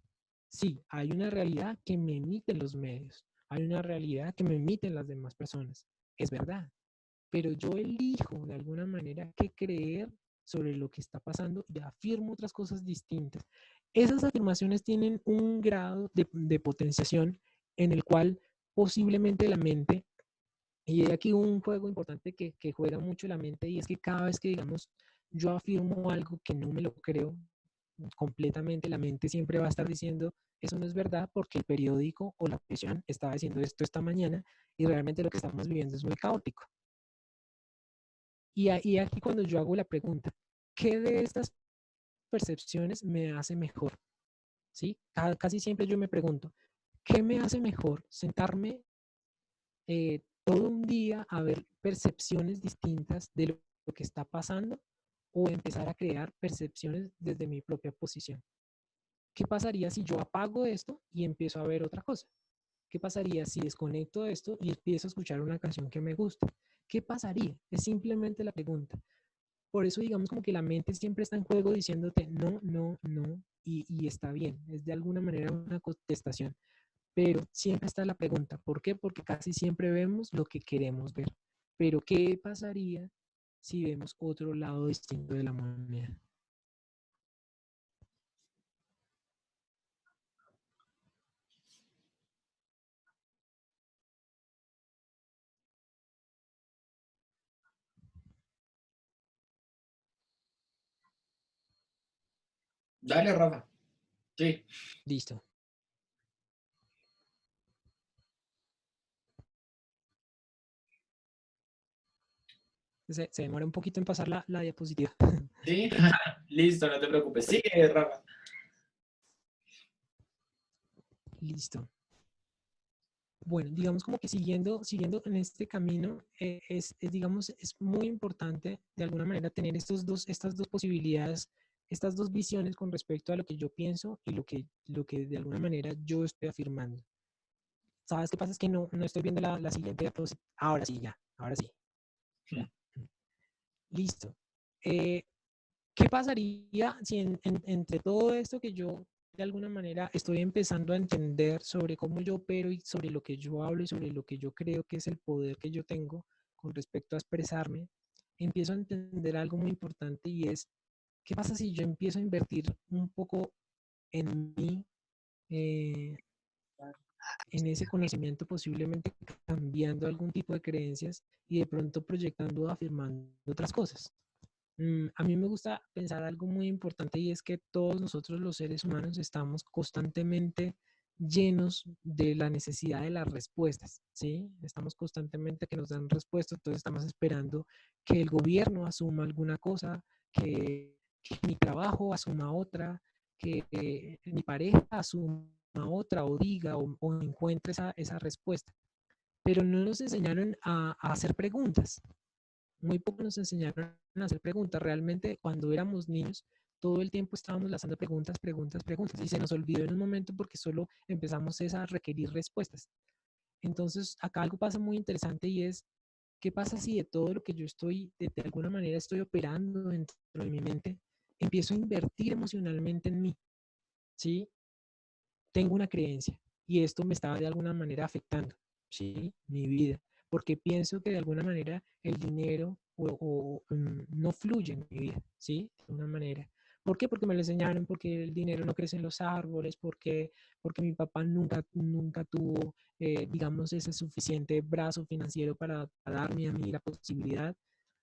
Sí, hay una realidad que me emiten los medios. Hay una realidad que me emiten las demás personas. Es verdad. Pero yo elijo de alguna manera qué creer sobre lo que está pasando y afirmo otras cosas distintas. Esas afirmaciones tienen un grado de potenciación en el cual posiblemente la mente, y hay aquí un juego importante que juega mucho la mente, y es que cada vez que, digamos, yo afirmo algo que no me lo creo completamente, la mente siempre va a estar diciendo, eso no es verdad porque el periódico o la televisión estaba diciendo esto esta mañana y realmente lo que estamos viviendo es muy caótico. Y aquí cuando yo hago la pregunta, ¿qué de estas percepciones me hace mejor? ¿Sí? Casi siempre yo me pregunto, ¿qué me hace mejor? ¿Sentarme todo un día a ver percepciones distintas de lo que está pasando o empezar a crear percepciones desde mi propia posición? ¿Qué pasaría si yo apago esto y empiezo a ver otra cosa? ¿Qué pasaría si desconecto esto y empiezo a escuchar una canción que me gusta? ¿Qué pasaría? Es simplemente la pregunta. Por eso digamos como que la mente siempre está en juego diciéndote no, no, no, y está bien, es de alguna manera una contestación, pero siempre está la pregunta, ¿por qué? Porque casi siempre vemos lo que queremos ver, pero ¿qué pasaría si vemos otro lado distinto de la moneda? Dale, Rafa. Sí. Listo. Se demora un poquito en pasar la diapositiva. Sí. Listo, no te preocupes. Sigue, Rafa. Listo. Bueno, digamos como que siguiendo en este camino, digamos, es muy importante de alguna manera tener estas dos posibilidades, estas dos visiones con respecto a lo que yo pienso y lo que de alguna manera yo estoy afirmando. ¿Sabes qué pasa? Es que no estoy viendo la siguiente diapositiva. Ahora sí, ya, ahora sí. Ya. Listo. Eh, ¿Qué pasaría si entre todo esto que yo de alguna manera estoy empezando a entender sobre cómo yo opero y sobre lo que yo hablo y sobre lo que yo creo que es el poder que yo tengo con respecto a expresarme, empiezo a entender algo muy importante y es, ¿qué pasa si yo empiezo a invertir un poco en mí, eh, en ese conocimiento, posiblemente cambiando algún tipo de creencias y de pronto proyectando o afirmando otras cosas? A mí me gusta pensar algo muy importante y es que todos nosotros los seres humanos estamos constantemente llenos de la necesidad de las respuestas, ¿sí? Estamos constantemente que nos dan respuestas, entonces estamos esperando que el gobierno asuma alguna cosa, que mi trabajo asuma otra, que mi pareja asuma otra o diga o encuentre esa respuesta. Pero no nos enseñaron a hacer preguntas. Muy poco nos enseñaron a hacer preguntas. Realmente, cuando éramos niños, todo el tiempo estábamos lanzando preguntas, preguntas, preguntas. Y se nos olvidó en un momento porque solo empezamos a requerir respuestas. Entonces, acá algo pasa muy interesante y es, ¿qué pasa si de todo lo que yo estoy, de alguna manera estoy operando dentro de mi mente, empiezo a invertir emocionalmente en mí? ¿Sí? Tengo una creencia y esto me está de alguna manera afectando, ¿sí? Mi vida, porque pienso que de alguna manera el dinero no fluye en mi vida, ¿sí? De alguna manera. ¿Por qué? Porque me lo enseñaron, porque el dinero no crece en los árboles, porque mi papá nunca tuvo, digamos, ese suficiente brazo financiero para darme a mí la posibilidad.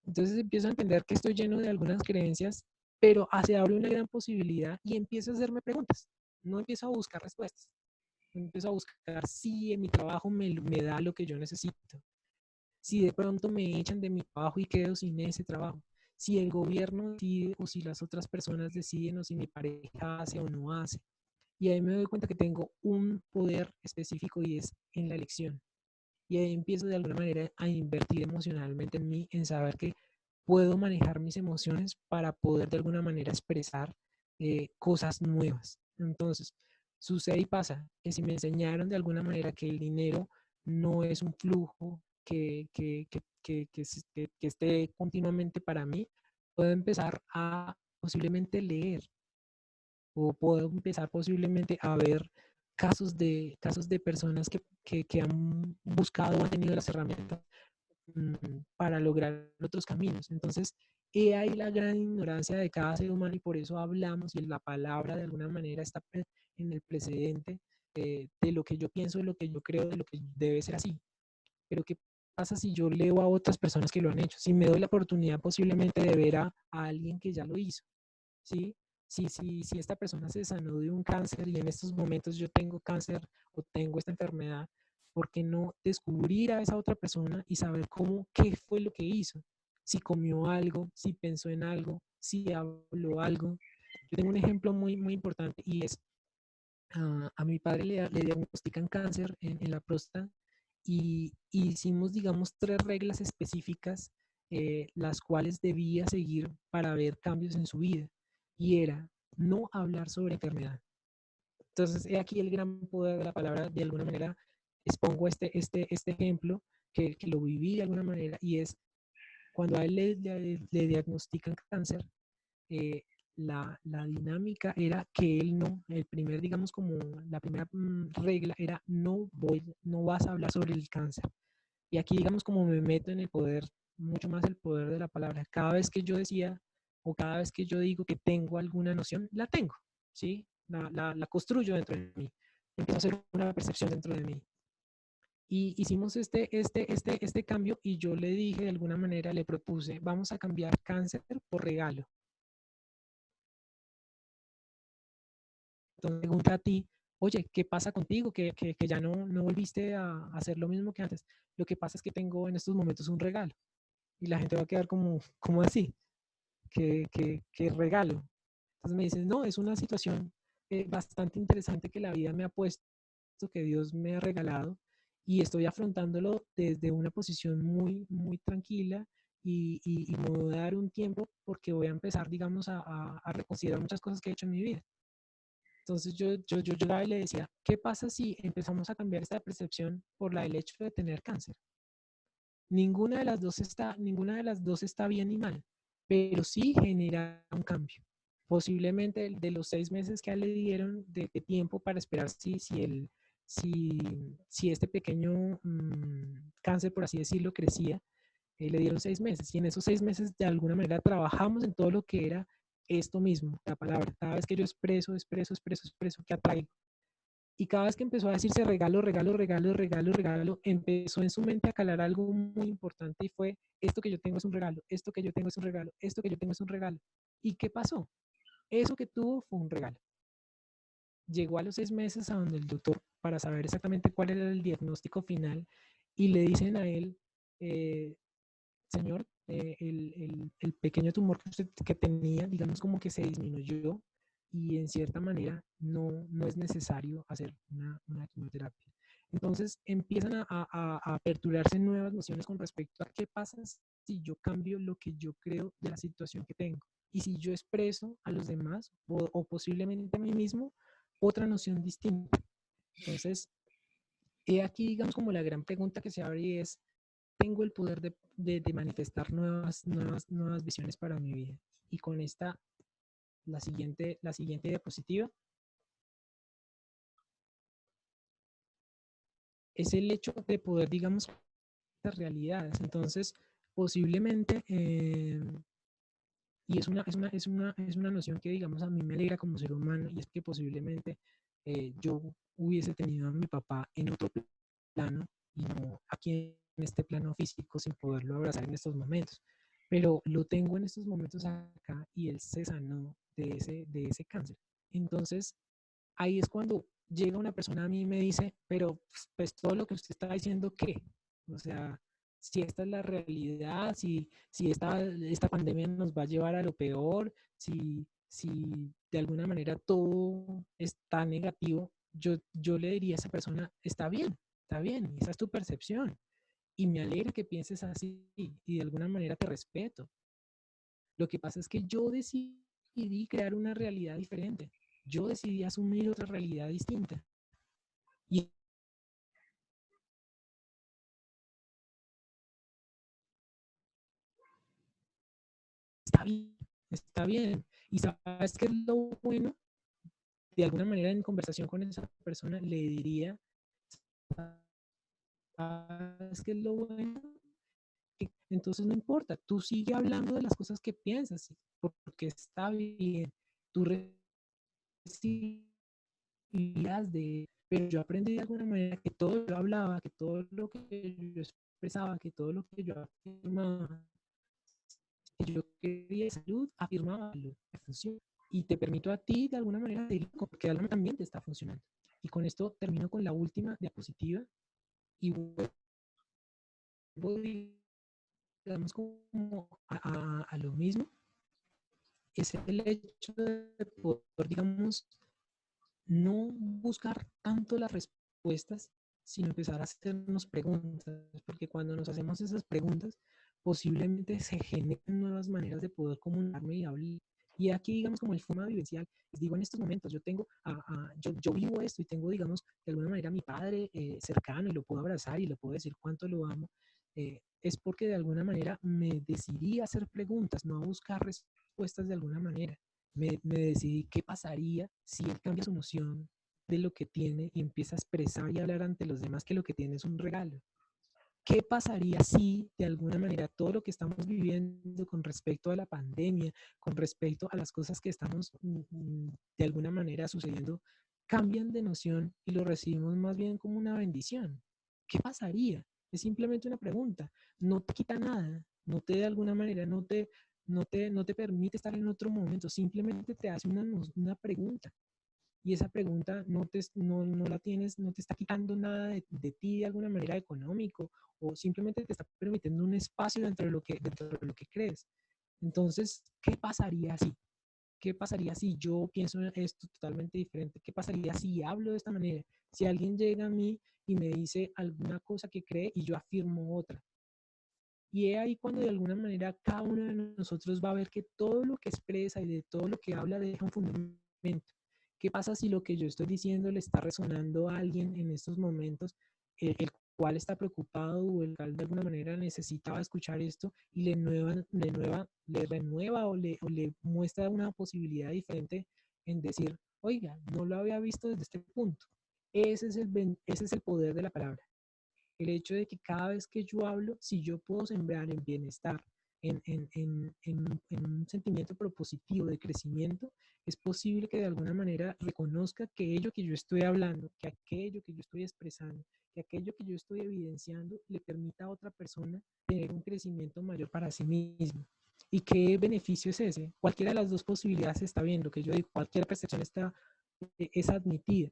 Entonces empiezo a entender que estoy lleno de algunas creencias, pero se abre una gran posibilidad y empiezo a hacerme preguntas. No empiezo a buscar respuestas, empiezo a buscar si en mi trabajo me da lo que yo necesito, si de pronto me echan de mi trabajo y quedo sin ese trabajo, si el gobierno decide o si las otras personas deciden o si mi pareja hace o no hace. Y ahí me doy cuenta que tengo un poder específico y es en la elección. Y ahí empiezo de alguna manera a invertir emocionalmente en mí, en saber que puedo manejar mis emociones para poder de alguna manera expresar cosas nuevas. Entonces, sucede y pasa que si me enseñaron de alguna manera que el dinero no es un flujo que esté continuamente para mí, puedo empezar a posiblemente leer o puedo empezar posiblemente a ver casos de personas que han buscado o han tenido las herramientas para lograr otros caminos. Entonces, he ahí la gran ignorancia de cada ser humano y por eso hablamos y la palabra de alguna manera está en el precedente de lo que yo pienso, de lo que yo creo, de lo que debe ser así. Pero ¿qué pasa si yo leo a otras personas que lo han hecho? Si me doy la oportunidad posiblemente de ver a alguien que ya lo hizo, ¿sí? Si esta persona se sanó de un cáncer y en estos momentos yo tengo cáncer o tengo esta enfermedad, ¿por qué no descubrir a esa otra persona y saber qué fue lo que hizo? Si comió algo, si pensó en algo, si habló algo. Yo tengo un ejemplo muy importante y es, a mi padre le diagnostican cáncer en la próstata y hicimos, digamos, 3 reglas específicas, las cuales debía seguir para ver cambios en su vida. Y era no hablar sobre enfermedad. Entonces, he aquí el gran poder de la palabra. De alguna manera, expongo este ejemplo que lo viví de alguna manera y es cuando a él le diagnostican cáncer, eh, la dinámica era que él no, digamos como la primera regla era no vas a hablar sobre el cáncer. Y aquí, digamos, como me meto en el poder, mucho más el poder de la palabra. Cada vez que yo decía o cada vez que yo digo que tengo alguna noción, la tengo, ¿sí? La construyo dentro de mí. Empiezo a hacer una percepción dentro de mí. Y hicimos este cambio y yo le dije de alguna manera, le propuse, vamos a cambiar cáncer por regalo. Entonces pregunta a ti, oye, ¿qué pasa contigo? Que ya no volviste a hacer lo mismo que antes. Lo que pasa es que tengo en estos momentos un regalo. Y la gente va a quedar como así, que regalo. Entonces me dicen, no, es una situación bastante interesante que la vida me ha puesto, que Dios me ha regalado, y estoy afrontándolo desde una posición muy tranquila y me voy a dar un tiempo porque voy a empezar, digamos, a reconsiderar muchas cosas que he hecho en mi vida. Entonces yo lloraba y le decía, ¿qué pasa si empezamos a cambiar esta percepción por el hecho de tener cáncer? Ninguna de las dos está bien ni mal, pero sí genera un cambio. Posiblemente de los 6 meses que a él le dieron de tiempo para esperar si, si este pequeño cáncer, por así decirlo, crecía, le dieron 6 meses. Y en esos 6 meses, de alguna manera, trabajamos en todo lo que era esto mismo, la palabra. Cada vez que yo expreso, que atraigo. Y cada vez que empezó a decirse regalo, regalo, regalo, regalo, regalo, empezó en su mente a calar algo muy importante y fue, esto que yo tengo es un regalo, esto que yo tengo es un regalo, esto que yo tengo es un regalo. ¿Y qué pasó? Eso que tuvo fue un regalo. Llegó a los 6 meses a donde el doctor para saber exactamente cuál era el diagnóstico final y le dicen a él, eh, señor, el pequeño tumor que usted que tenía, digamos como que se disminuyó y en cierta manera no es necesario hacer una quimioterapia. Entonces empiezan a aperturarse nuevas nociones con respecto a qué pasa si yo cambio lo que yo creo de la situación que tengo. Y si yo expreso a los demás o posiblemente a mí mismo otra noción distinta. Entonces, he aquí, digamos, como la gran pregunta que se abre y es, ¿tengo el poder de manifestar nuevas visiones para mi vida? Y con esta, la siguiente diapositiva, es el hecho de poder, digamos, las realidades. Entonces, posiblemente, y es una noción que, digamos, a mí me alegra como ser humano, y es que posiblemente yo hubiese tenido a mi papá en otro plano y no aquí en este plano físico sin poderlo abrazar en estos momentos. Pero lo tengo en estos momentos acá y él se sanó de ese cáncer. Entonces, ahí es cuando llega una persona a mí y me dice, pero pues todo lo que usted está diciendo, ¿qué? O sea, si esta es la realidad, si esta pandemia nos va a llevar a lo peor, si de alguna manera todo está negativo, yo le diría a esa persona, está bien, esa es tu percepción. Y me alegra que pienses así y de alguna manera te respeto. Lo que pasa es que yo decidí crear una realidad diferente. Yo decidí asumir otra realidad distinta. Y está bien, está bien. Y sabes qué es lo bueno, de alguna manera en conversación con esa persona le diría, sabes qué es lo bueno, entonces no importa, tú sigue hablando de las cosas que piensas, porque está bien, tú recibirás pero yo aprendí de alguna manera que todo lo que yo hablaba, que todo lo que yo expresaba, que todo lo que yo afirmaba, que yo quería salud, afirmaba salud, funciona. Y te permito a ti de alguna manera que algo también te está funcionando. Y con esto termino con la última diapositiva y vuelvo, digamos, como a lo mismo. Es el hecho de poder, digamos, no buscar tanto las respuestas, sino empezar a hacernos preguntas, porque cuando nos hacemos esas preguntas, posiblemente se generen nuevas maneras de poder comunicarme y hablar. Y aquí, digamos, como el forma vivencial, les digo, en estos momentos yo vivo esto y tengo, digamos, de alguna manera a mi padre cercano y lo puedo abrazar y le puedo decir cuánto lo amo. Es porque de alguna manera me decidí a hacer preguntas, no a buscar respuestas de alguna manera. Me decidí qué pasaría si él cambia su noción de lo que tiene y empieza a expresar y hablar ante los demás que lo que tiene es un regalo. ¿Qué pasaría si de alguna manera todo lo que estamos viviendo con respecto a la pandemia, con respecto a las cosas que estamos de alguna manera sucediendo, cambian de noción y lo recibimos más bien como una bendición? ¿Qué pasaría? Es simplemente una pregunta. No te quita nada, no te de alguna manera, no te permite estar en otro momento, simplemente te hace una pregunta y esa pregunta no la tienes, no te está quitando nada de ti de alguna manera económico o simplemente te está permitiendo un espacio dentro de lo que crees. Entonces, ¿qué pasaría si? ¿Qué pasaría si yo pienso esto totalmente diferente? ¿Qué pasaría si hablo de esta manera? Si alguien llega a mí y me dice alguna cosa que cree y yo afirmo otra. Y es ahí cuando de alguna manera cada uno de nosotros va a ver que todo lo que expresa y de todo lo que habla deja un fundamento. ¿Qué pasa si lo que yo estoy diciendo le está resonando a alguien en estos momentos, el cual está preocupado o el cual de alguna manera necesitaba escuchar esto y le renueva o le muestra una posibilidad diferente en decir, oiga, no lo había visto desde este punto? Ese es el poder de la palabra. El hecho de que cada vez que yo hablo, si yo puedo sembrar en bienestar, en un sentimiento propositivo de crecimiento, es posible que de alguna manera reconozca que aquello que yo estoy hablando, que aquello que yo estoy expresando, que aquello que yo estoy evidenciando le permita a otra persona tener un crecimiento mayor para sí mismo. ¿Y qué beneficio es ese? Cualquiera de las dos posibilidades está bien, lo que yo digo, cualquier percepción es admitida.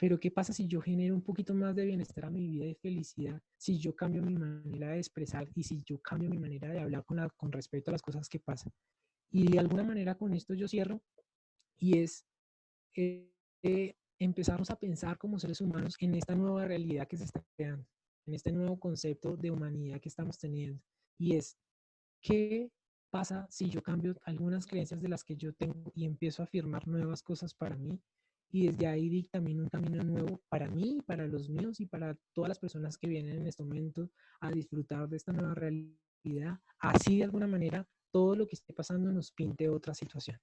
Pero ¿qué pasa si yo genero un poquito más de bienestar a mi vida y felicidad? Si yo cambio mi manera de expresar y si yo cambio mi manera de hablar con respecto a las cosas que pasan. Y de alguna manera con esto yo cierro y es, eh, empezarnos a pensar como seres humanos en esta nueva realidad que se está creando, en este nuevo concepto de humanidad que estamos teniendo. Y es, ¿qué pasa si yo cambio algunas creencias de las que yo tengo y empiezo a afirmar nuevas cosas para mí? Y desde ahí dictamino un camino nuevo para mí, para los míos y para todas las personas que vienen en este momento a disfrutar de esta nueva realidad. Así de alguna manera todo lo que esté pasando nos pinte otra situación.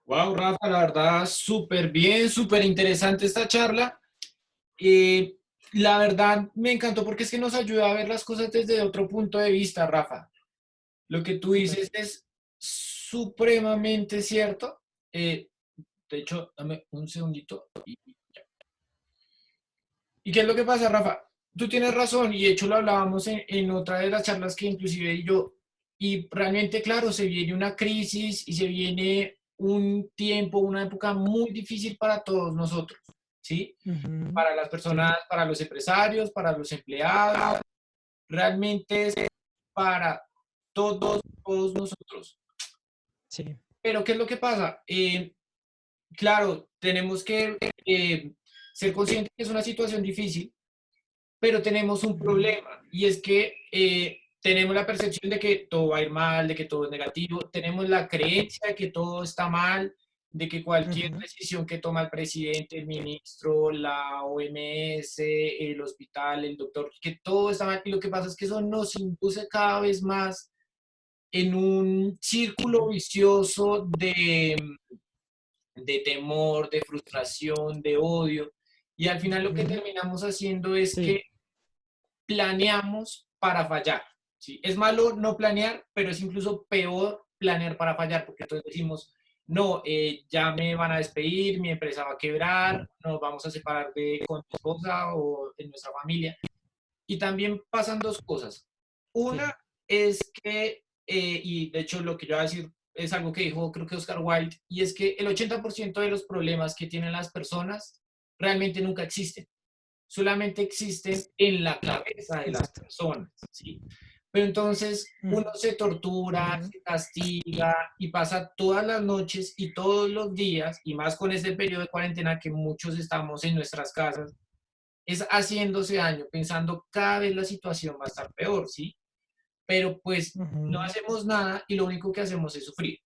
Wow, Rafa, la verdad, súper bien, súper interesante esta charla. La verdad, me encantó porque es que nos ayuda a ver las cosas desde otro punto de vista, Rafa. Lo que tú Súper. dices es supremamente cierto. De hecho, dame un segundito. ¿Y qué es lo que pasa, Rafa? Tú tienes razón, y de hecho lo hablábamos en otra de las charlas que inclusive yo, y realmente, claro, se viene una crisis y se viene un tiempo, una época muy difícil para todos nosotros, ¿sí? Ujú. Para las Sí, personas, para los empresarios, para los empleados, realmente es para todos nosotros. sí. Pero ¿qué es lo que pasa? Claro, tenemos que ser conscientes que es una situación difícil, pero tenemos un Ujú. problema y es que tenemos la percepción de que todo va a ir mal, de que todo es negativo, tenemos la creencia de que todo está mal, de que cualquier Ujú. decisión que toma el presidente, el ministro, la OMS, el hospital, el doctor, que todo está mal y lo que pasa es que eso nos induce cada vez más en un círculo vicioso de temor, de frustración, de odio y al final lo que Ujú. terminamos haciendo es Sí. que planeamos para fallar. ¿Sí? Es malo no planear, pero es incluso peor planear para fallar, porque entonces decimos, no, ya me van a despedir, mi empresa va a quebrar, nos vamos a separar de con mi esposa o en nuestra familia. Y también pasan dos cosas. Sí. Una es que, y de hecho lo que yo voy a decir es algo que dijo creo que Oscar Wilde, y es que el 80% de los problemas que tienen las personas realmente nunca existen, solamente existen en la cabeza de las Exacto. personas, ¿sí? Pero entonces Mm. uno se tortura, Ujú. se castiga y pasa todas las noches y todos los días, y más con este periodo de cuarentena que muchos estamos en nuestras casas, es haciéndose daño, pensando cada vez la situación va a estar peor, ¿sí? Pero pues no Ujú. hacemos nada y lo único que hacemos es sufrir.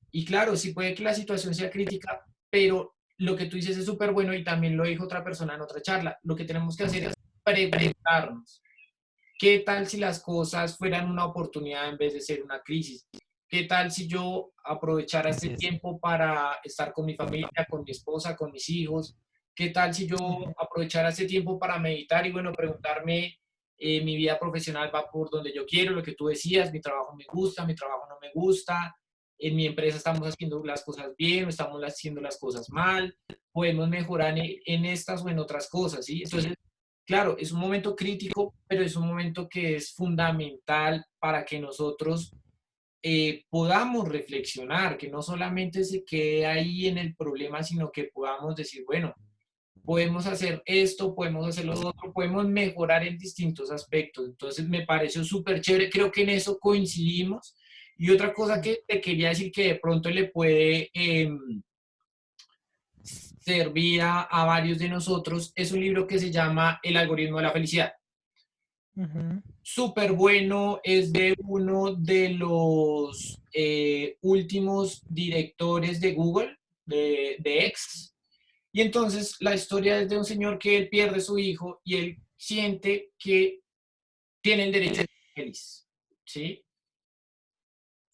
Y claro, sí puede que la situación sea crítica, pero lo que tú dices es súper bueno y también lo dijo otra persona en otra charla. Lo que tenemos que hacer es preguntarnos, ¿qué tal si las cosas fueran una oportunidad en vez de ser una crisis? ¿Qué tal si yo aprovechara este Así es. tiempo para estar con mi familia, con mi esposa, con mis hijos? ¿Qué tal si yo Ujú. aprovechara este tiempo para meditar y, bueno, preguntarme, mi vida profesional va por donde yo quiero, lo que tú decías, mi trabajo me gusta, mi trabajo no me gusta, en mi empresa estamos haciendo las cosas bien o estamos haciendo las cosas mal, podemos mejorar en estas o en otras cosas, ¿sí? Entonces, claro, es un momento crítico, pero es un momento que es fundamental para que nosotros podamos reflexionar, que no solamente se quede ahí en el problema, sino que podamos decir, bueno, podemos hacer esto, podemos hacer lo otro, podemos mejorar en distintos aspectos. Entonces me pareció súper chévere, creo que en eso coincidimos. Y otra cosa que te quería decir que de pronto le puede servir a varios de nosotros es un libro que se llama El algoritmo de la felicidad. Ujú. Súper bueno, es de uno de los últimos directores de Google, de X. Y entonces la historia es de un señor que él pierde a su hijo y él siente que tiene el derecho de ser feliz, ¿sí?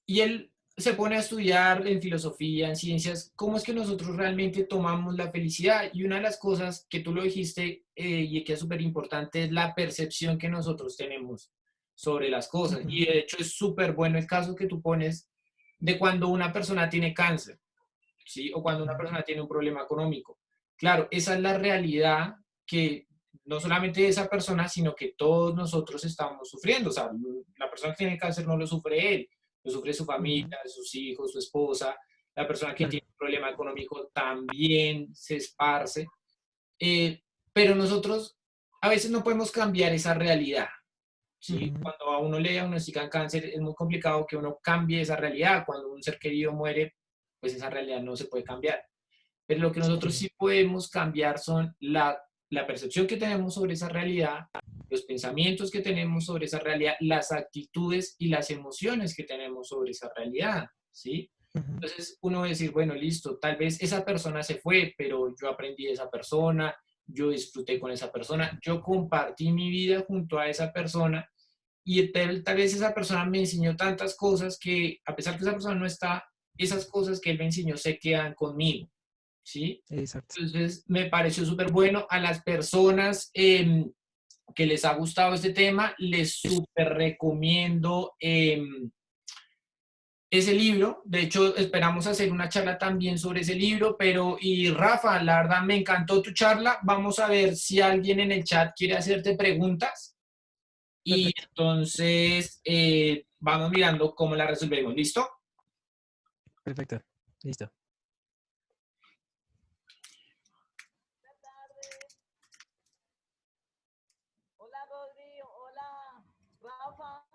Y él se pone a estudiar en filosofía, en ciencias, cómo es que nosotros realmente tomamos la felicidad. Y una de las cosas que tú lo dijiste y que es súper importante es la percepción que nosotros tenemos sobre las cosas. Y Ujú. de hecho es súper bueno el caso que tú pones de cuando una persona tiene cáncer, ¿sí? O cuando una Ujú. persona tiene un problema económico. Claro, esa es la realidad que no solamente esa persona, sino que todos nosotros estamos sufriendo. O sea, la persona que tiene cáncer no lo sufre él, lo sufre su familia, Ujú. sus hijos, su esposa. La persona que Claro. tiene un problema económico también se esparce. Eh, pero nosotros a veces no podemos cambiar esa realidad. ¿Sí? Ujú. Cuando a uno le diagnostican cáncer es muy complicado que uno cambie esa realidad. Cuando un ser querido muere, pues esa realidad no se puede cambiar. pero lo que nosotros Sí, sí podemos cambiar son la percepción que tenemos sobre esa realidad, los pensamientos que tenemos sobre esa realidad, las actitudes y las emociones que tenemos sobre esa realidad, ¿sí? ujú, Entonces uno va a decir, bueno, listo, tal vez esa persona se fue, pero yo aprendí de esa persona, yo disfruté con esa persona, yo compartí mi vida junto a esa persona y tal vez esa persona me enseñó tantas cosas que a pesar que esa persona no está, esas cosas que él me enseñó se quedan conmigo, ¿sí? exacto. Entonces me pareció súper bueno a las personas que les ha gustado este tema, les súper recomiendo ese libro. De hecho, esperamos hacer una charla también sobre ese libro, pero y Rafa, la verdad me encantó tu charla. Vamos a ver si alguien en el chat quiere hacerte preguntas y Perfecto, entonces vamos mirando cómo la resolvemos. ¿Listo? perfecto. Listo. Buenas tardes. Hola Rodri, hola Rafa.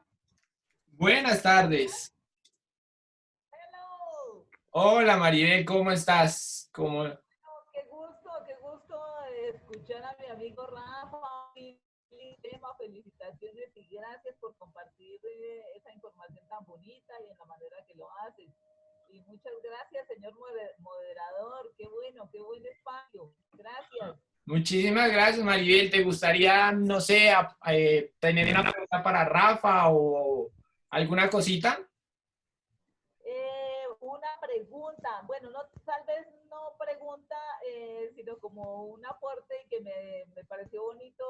Buenas tardes. Hello. Hola Maribel, ¿cómo estás? Qué gusto escuchar a mi amigo Rafa. Tema, felicitaciones y gracias por compartir esa información tan bonita y en la manera que lo haces. Y muchas gracias, señor moderador. Qué buen espacio. Gracias. Muchísimas gracias Maribel. ¿Te gustaría, no sé, tener una pregunta para Rafa o alguna cosita? Una pregunta, bueno, no, tal vez no pregunta, sino como un aporte que me pareció bonito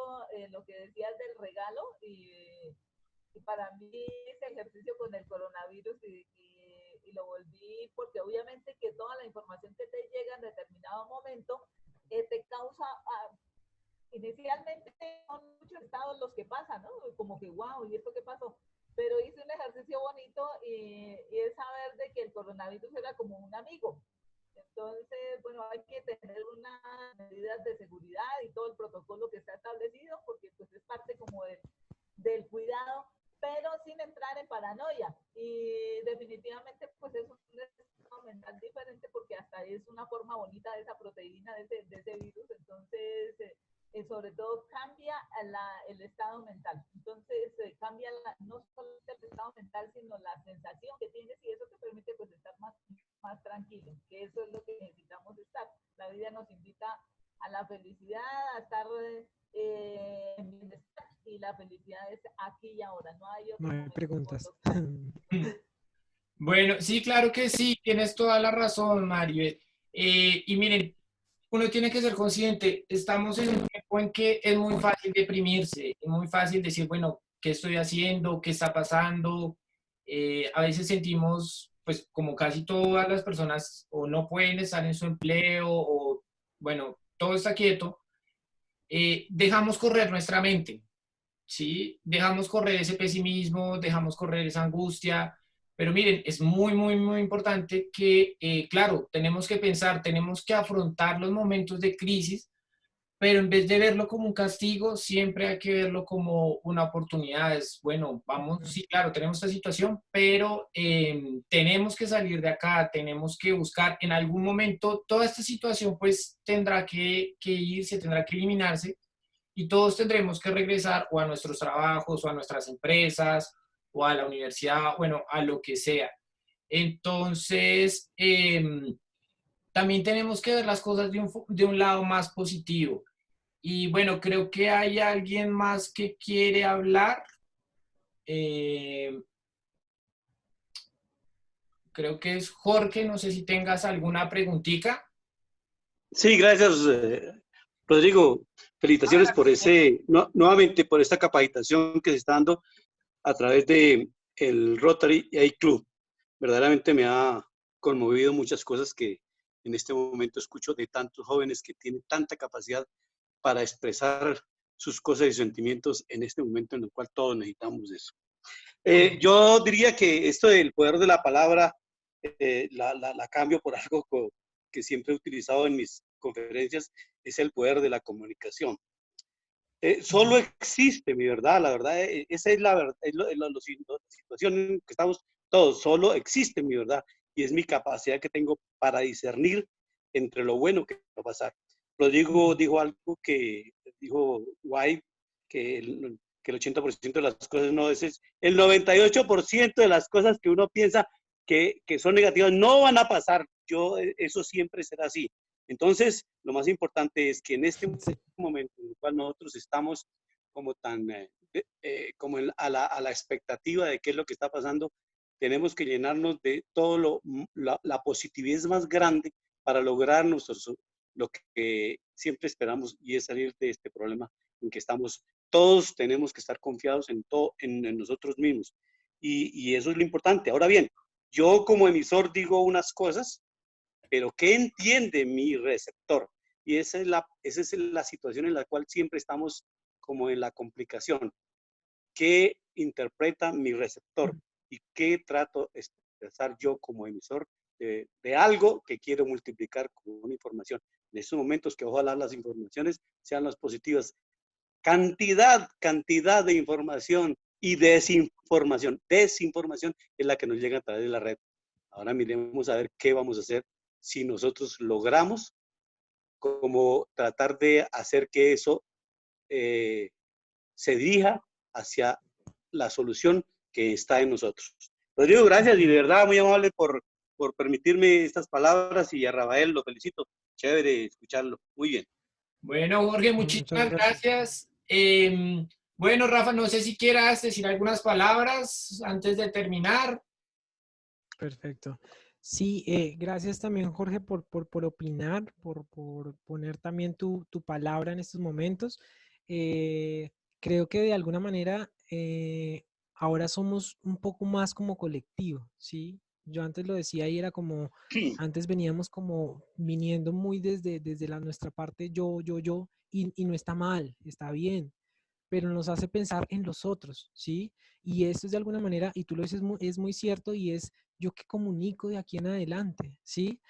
lo que decías del regalo y para mí ese ejercicio con el coronavirus y lo volví, porque obviamente que toda la información que te llega en determinado momento te causa, inicialmente son muchos estados los que pasan, ¿no? Como que, wow, ¿y esto qué pasó? Pero hice un ejercicio bonito y es saber de que el coronavirus era como un amigo. Entonces, bueno, hay que tener unas medidas de seguridad y todo el protocolo que está establecido, porque pues es parte como del cuidado, pero sin entrar en paranoia. Y definitivamente, pues es un estado mental diferente porque hasta es una forma bonita de esa proteína, de ese virus. Entonces, sobre todo cambia el estado mental. Entonces, cambia no solo el estado mental, sino la sensación que tienes y eso te permite pues estar más tranquilo, que eso es lo que necesitamos estar. La vida nos invita a la felicidad, a estar en bienestar y la felicidad es aquí y ahora, no hay No otro hay momento mejor. preguntas. Bueno, sí, claro que sí, tienes toda la razón, Maribel. Y miren, uno tiene que ser consciente, estamos en un tiempo en que es muy fácil deprimirse, es muy fácil decir, bueno, ¿qué estoy haciendo? ¿Qué está pasando? A veces sentimos, pues como casi todas las personas, o no pueden estar en su empleo, o bueno, todo está quieto, dejamos correr nuestra mente, ¿sí? Dejamos correr ese pesimismo, dejamos correr esa angustia, pero miren, es muy, muy, muy importante que, claro, tenemos que pensar, tenemos que afrontar los momentos de crisis, pero en vez de verlo como un castigo, siempre hay que verlo como una oportunidad. Es, bueno, vamos, sí, claro, tenemos esta situación, pero tenemos que salir de acá, tenemos que buscar en algún momento, toda esta situación pues tendrá que irse, tendrá que eliminarse y todos tendremos que regresar o a nuestros trabajos o a nuestras empresas o a la universidad, bueno, a lo que sea. Entonces, también tenemos que ver las cosas de un lado más positivo. Y bueno, creo que hay alguien más que quiere hablar. Eh, Creo que es Jorge, no sé si tengas alguna preguntita. Sí, gracias, Rodrigo. Felicitaciones por nuevamente por esta capacitación que se está dando a través de el Rotary Club. Verdaderamente me ha conmovido muchas cosas que en este momento escucho de tantos jóvenes que tienen tanta capacidad para expresar sus cosas y sentimientos en este momento en el cual todos necesitamos eso. Yo diría que esto del poder de la palabra la cambio por algo que siempre he utilizado en mis conferencias, es el poder de la comunicación. Solo existe mi verdad, la verdad, esa es la verdad, es la situación en que estamos todos, solo existe mi verdad y es mi capacidad que tengo para discernir entre lo bueno que va a pasar. Rodrigo dijo algo que dijo White, que el 80% de las cosas no es, el 98% de las cosas que uno piensa que son negativas no van a pasar. Eso siempre será así. Entonces, lo más importante es que en este Sí. momento en el cual nosotros estamos como tan, como a la expectativa de qué es lo que está pasando, tenemos que llenarnos de todo la positividad más grande para lograr lo que siempre esperamos, y es salir de este problema en que estamos. Todos tenemos que estar confiados en nosotros mismos. Y eso es lo importante. Ahora bien, yo como emisor digo unas cosas, pero ¿qué entiende mi receptor? Y esa es la situación en la cual siempre estamos como en la complicación. ¿Qué interpreta mi receptor? ¿Y qué trato de expresar yo como emisor de algo que quiero multiplicar con una información? En estos momentos que ojalá las informaciones sean las positivas. Cantidad de información y desinformación. Desinformación es la que nos llega a través de la red. Ahora miremos a ver qué vamos a hacer si nosotros logramos como tratar de hacer que eso se dirija hacia la solución que está en nosotros. Rodrigo, gracias y de verdad muy amable por permitirme estas palabras, y a Rafael lo felicito. Chévere escucharlo. Muy bien. Bueno, Jorge, Muchas muchísimas gracias. gracias. Bueno, Rafa, no sé si quieras decir algunas palabras antes de terminar. Perfecto. Sí, gracias también, Jorge, por opinar, por poner también tu palabra en estos momentos. Eh, Creo que de alguna manera ahora somos un poco más como colectivo, ¿sí? Yo antes lo decía y era como, antes veníamos como viniendo muy desde nuestra parte yo, y no está mal, está bien, pero nos hace pensar en los otros, ¿sí? Y esto es de alguna manera, y tú lo dices, es muy cierto, y es yo que comunico de aquí en adelante, ¿sí?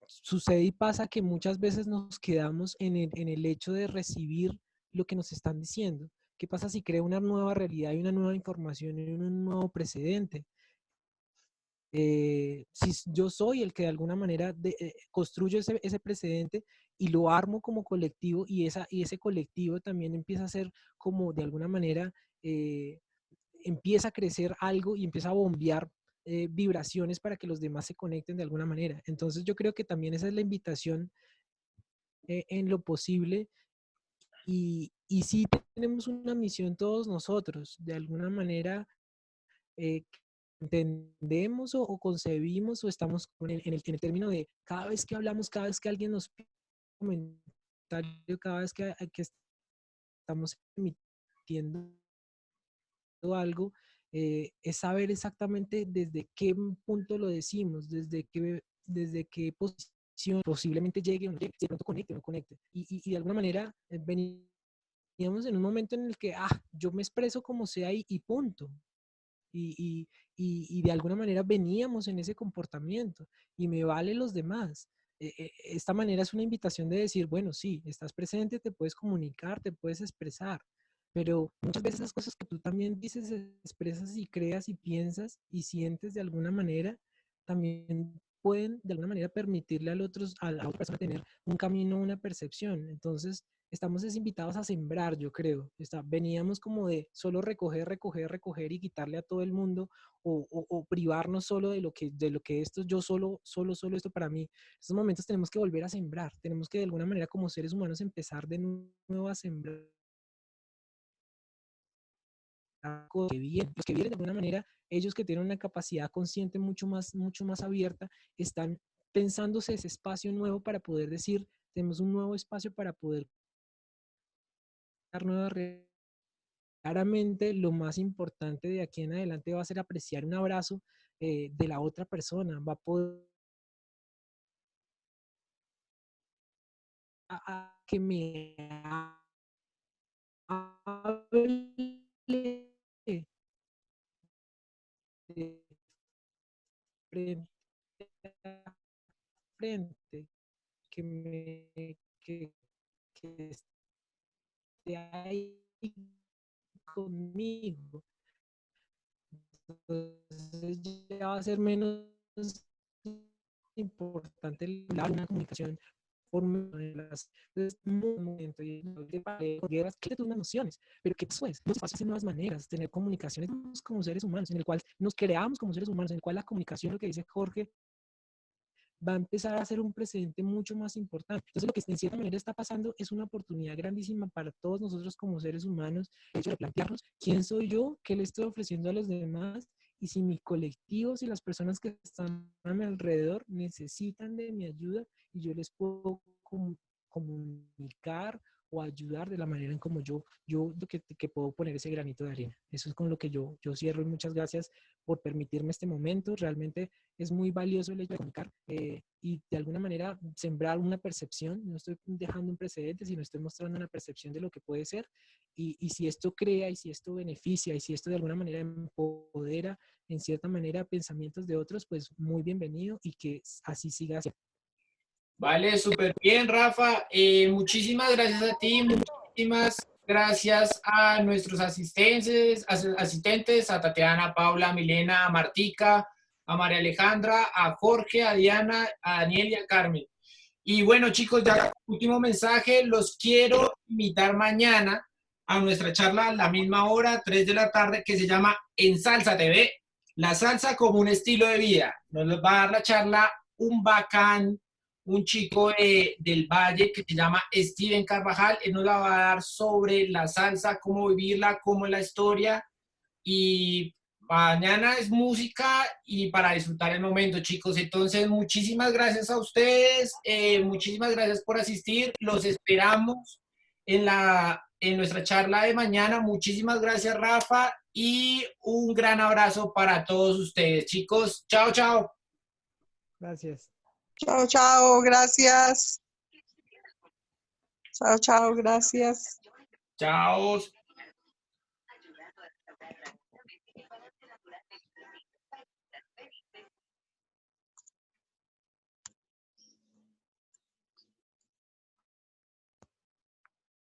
Sucede y pasa que muchas veces nos quedamos en el hecho de recibir lo que nos están diciendo. ¿Qué pasa si crea una nueva realidad y una nueva información y un nuevo precedente? Si yo soy el que de alguna manera construyo ese precedente y lo armo como colectivo, y ese colectivo también empieza a ser como de alguna manera, eh, empieza a crecer algo y empieza a bombear vibraciones para que los demás se conecten de alguna manera. Entonces yo creo que también esa es la invitación en lo posible, y sí tenemos una misión todos nosotros, de alguna manera, eh, entendemos o concebimos o estamos en el término de cada vez que hablamos, cada vez que alguien nos pide un comentario, cada vez que estamos emitiendo algo, es saber exactamente desde qué punto lo decimos, desde qué posición posiblemente llegue o no llegue, si de pronto conecte o no conecte. Y de alguna manera veníamos en un momento en el que, yo me expreso como sea y punto. Y, y de alguna manera veníamos en ese comportamiento y me vale los demás. Esta manera es una invitación de decir, bueno, sí, estás presente, te puedes comunicar, te puedes expresar, pero muchas veces las cosas que tú también dices, expresas y creas y piensas y sientes de alguna manera, también pueden de alguna manera permitirle a la otra persona tener un camino, una percepción. Entonces, estamos invitados a sembrar, yo creo. Veníamos como de solo recoger, recoger, recoger y quitarle a todo el mundo, o privarnos solo de lo que esto, yo solo esto para mí. En estos momentos tenemos que volver a sembrar, tenemos que de alguna manera como seres humanos empezar de nuevo a sembrar los que vienen de alguna manera, ellos que tienen una capacidad consciente mucho más abierta, están pensándose ese espacio nuevo para poder decir, tenemos un nuevo espacio para poder dar nuevas. Claramente, lo más importante de aquí en adelante va a ser apreciar un abrazo de la otra persona. Va a poder que me hable de frente a frente, que que, que esté ahí conmigo. Entonces ya va a ser menos importante una comunicación por medio de las momento y guerras que tú unas nociones, pero que eso es, nos hace nuevas maneras, tener comunicaciones como seres humanos, en el cual nos creamos como seres humanos, en el cual la comunicación, lo que dice Jorge, va a empezar a ser un precedente mucho más importante. Entonces, lo que en cierta manera está pasando es una oportunidad grandísima para todos nosotros como seres humanos, el hecho de plantearnos quién soy yo, qué le estoy ofreciendo a los demás, y si mi colectivo, si las personas que están a mi alrededor necesitan de mi ayuda y yo les puedo comunicar o ayudar de la manera en como yo que puedo poner ese granito de arena. Eso es con lo que yo cierro, y muchas gracias por permitirme este momento. Realmente es muy valioso el hecho de comunicar y de alguna manera sembrar una percepción. No estoy dejando un precedente, sino estoy mostrando una percepción de lo que puede ser. Y si esto crea, y si esto beneficia, y si esto de alguna manera empodera en cierta manera pensamientos de otros, pues muy bienvenido y que así siga siendo. Vale, súper bien, Rafa. Muchísimas gracias a ti, muchísimas gracias a nuestros asistentes, a Tatiana, a Paula, a Milena, a Martica, a María Alejandra, a Jorge, a Diana, a Daniel y a Carmen. Y bueno, chicos, ya último mensaje, los quiero invitar mañana a nuestra charla a la misma hora, 3 de la tarde, que se llama En Salsa TV, la salsa como un estilo de vida. Nos va a dar la charla un bacán, un chico del Valle que se llama Steven Carvajal. Él nos la va a dar sobre la salsa, cómo vivirla, cómo es la historia. Y mañana es música y para disfrutar el momento, chicos. Entonces, muchísimas gracias a ustedes, muchísimas gracias por asistir. Los esperamos en nuestra charla de mañana. Muchísimas gracias, Rafa, y un gran abrazo para todos ustedes, chicos. Chao, chao. Gracias. Chao, chao, gracias. Chao, chao, gracias. Chao.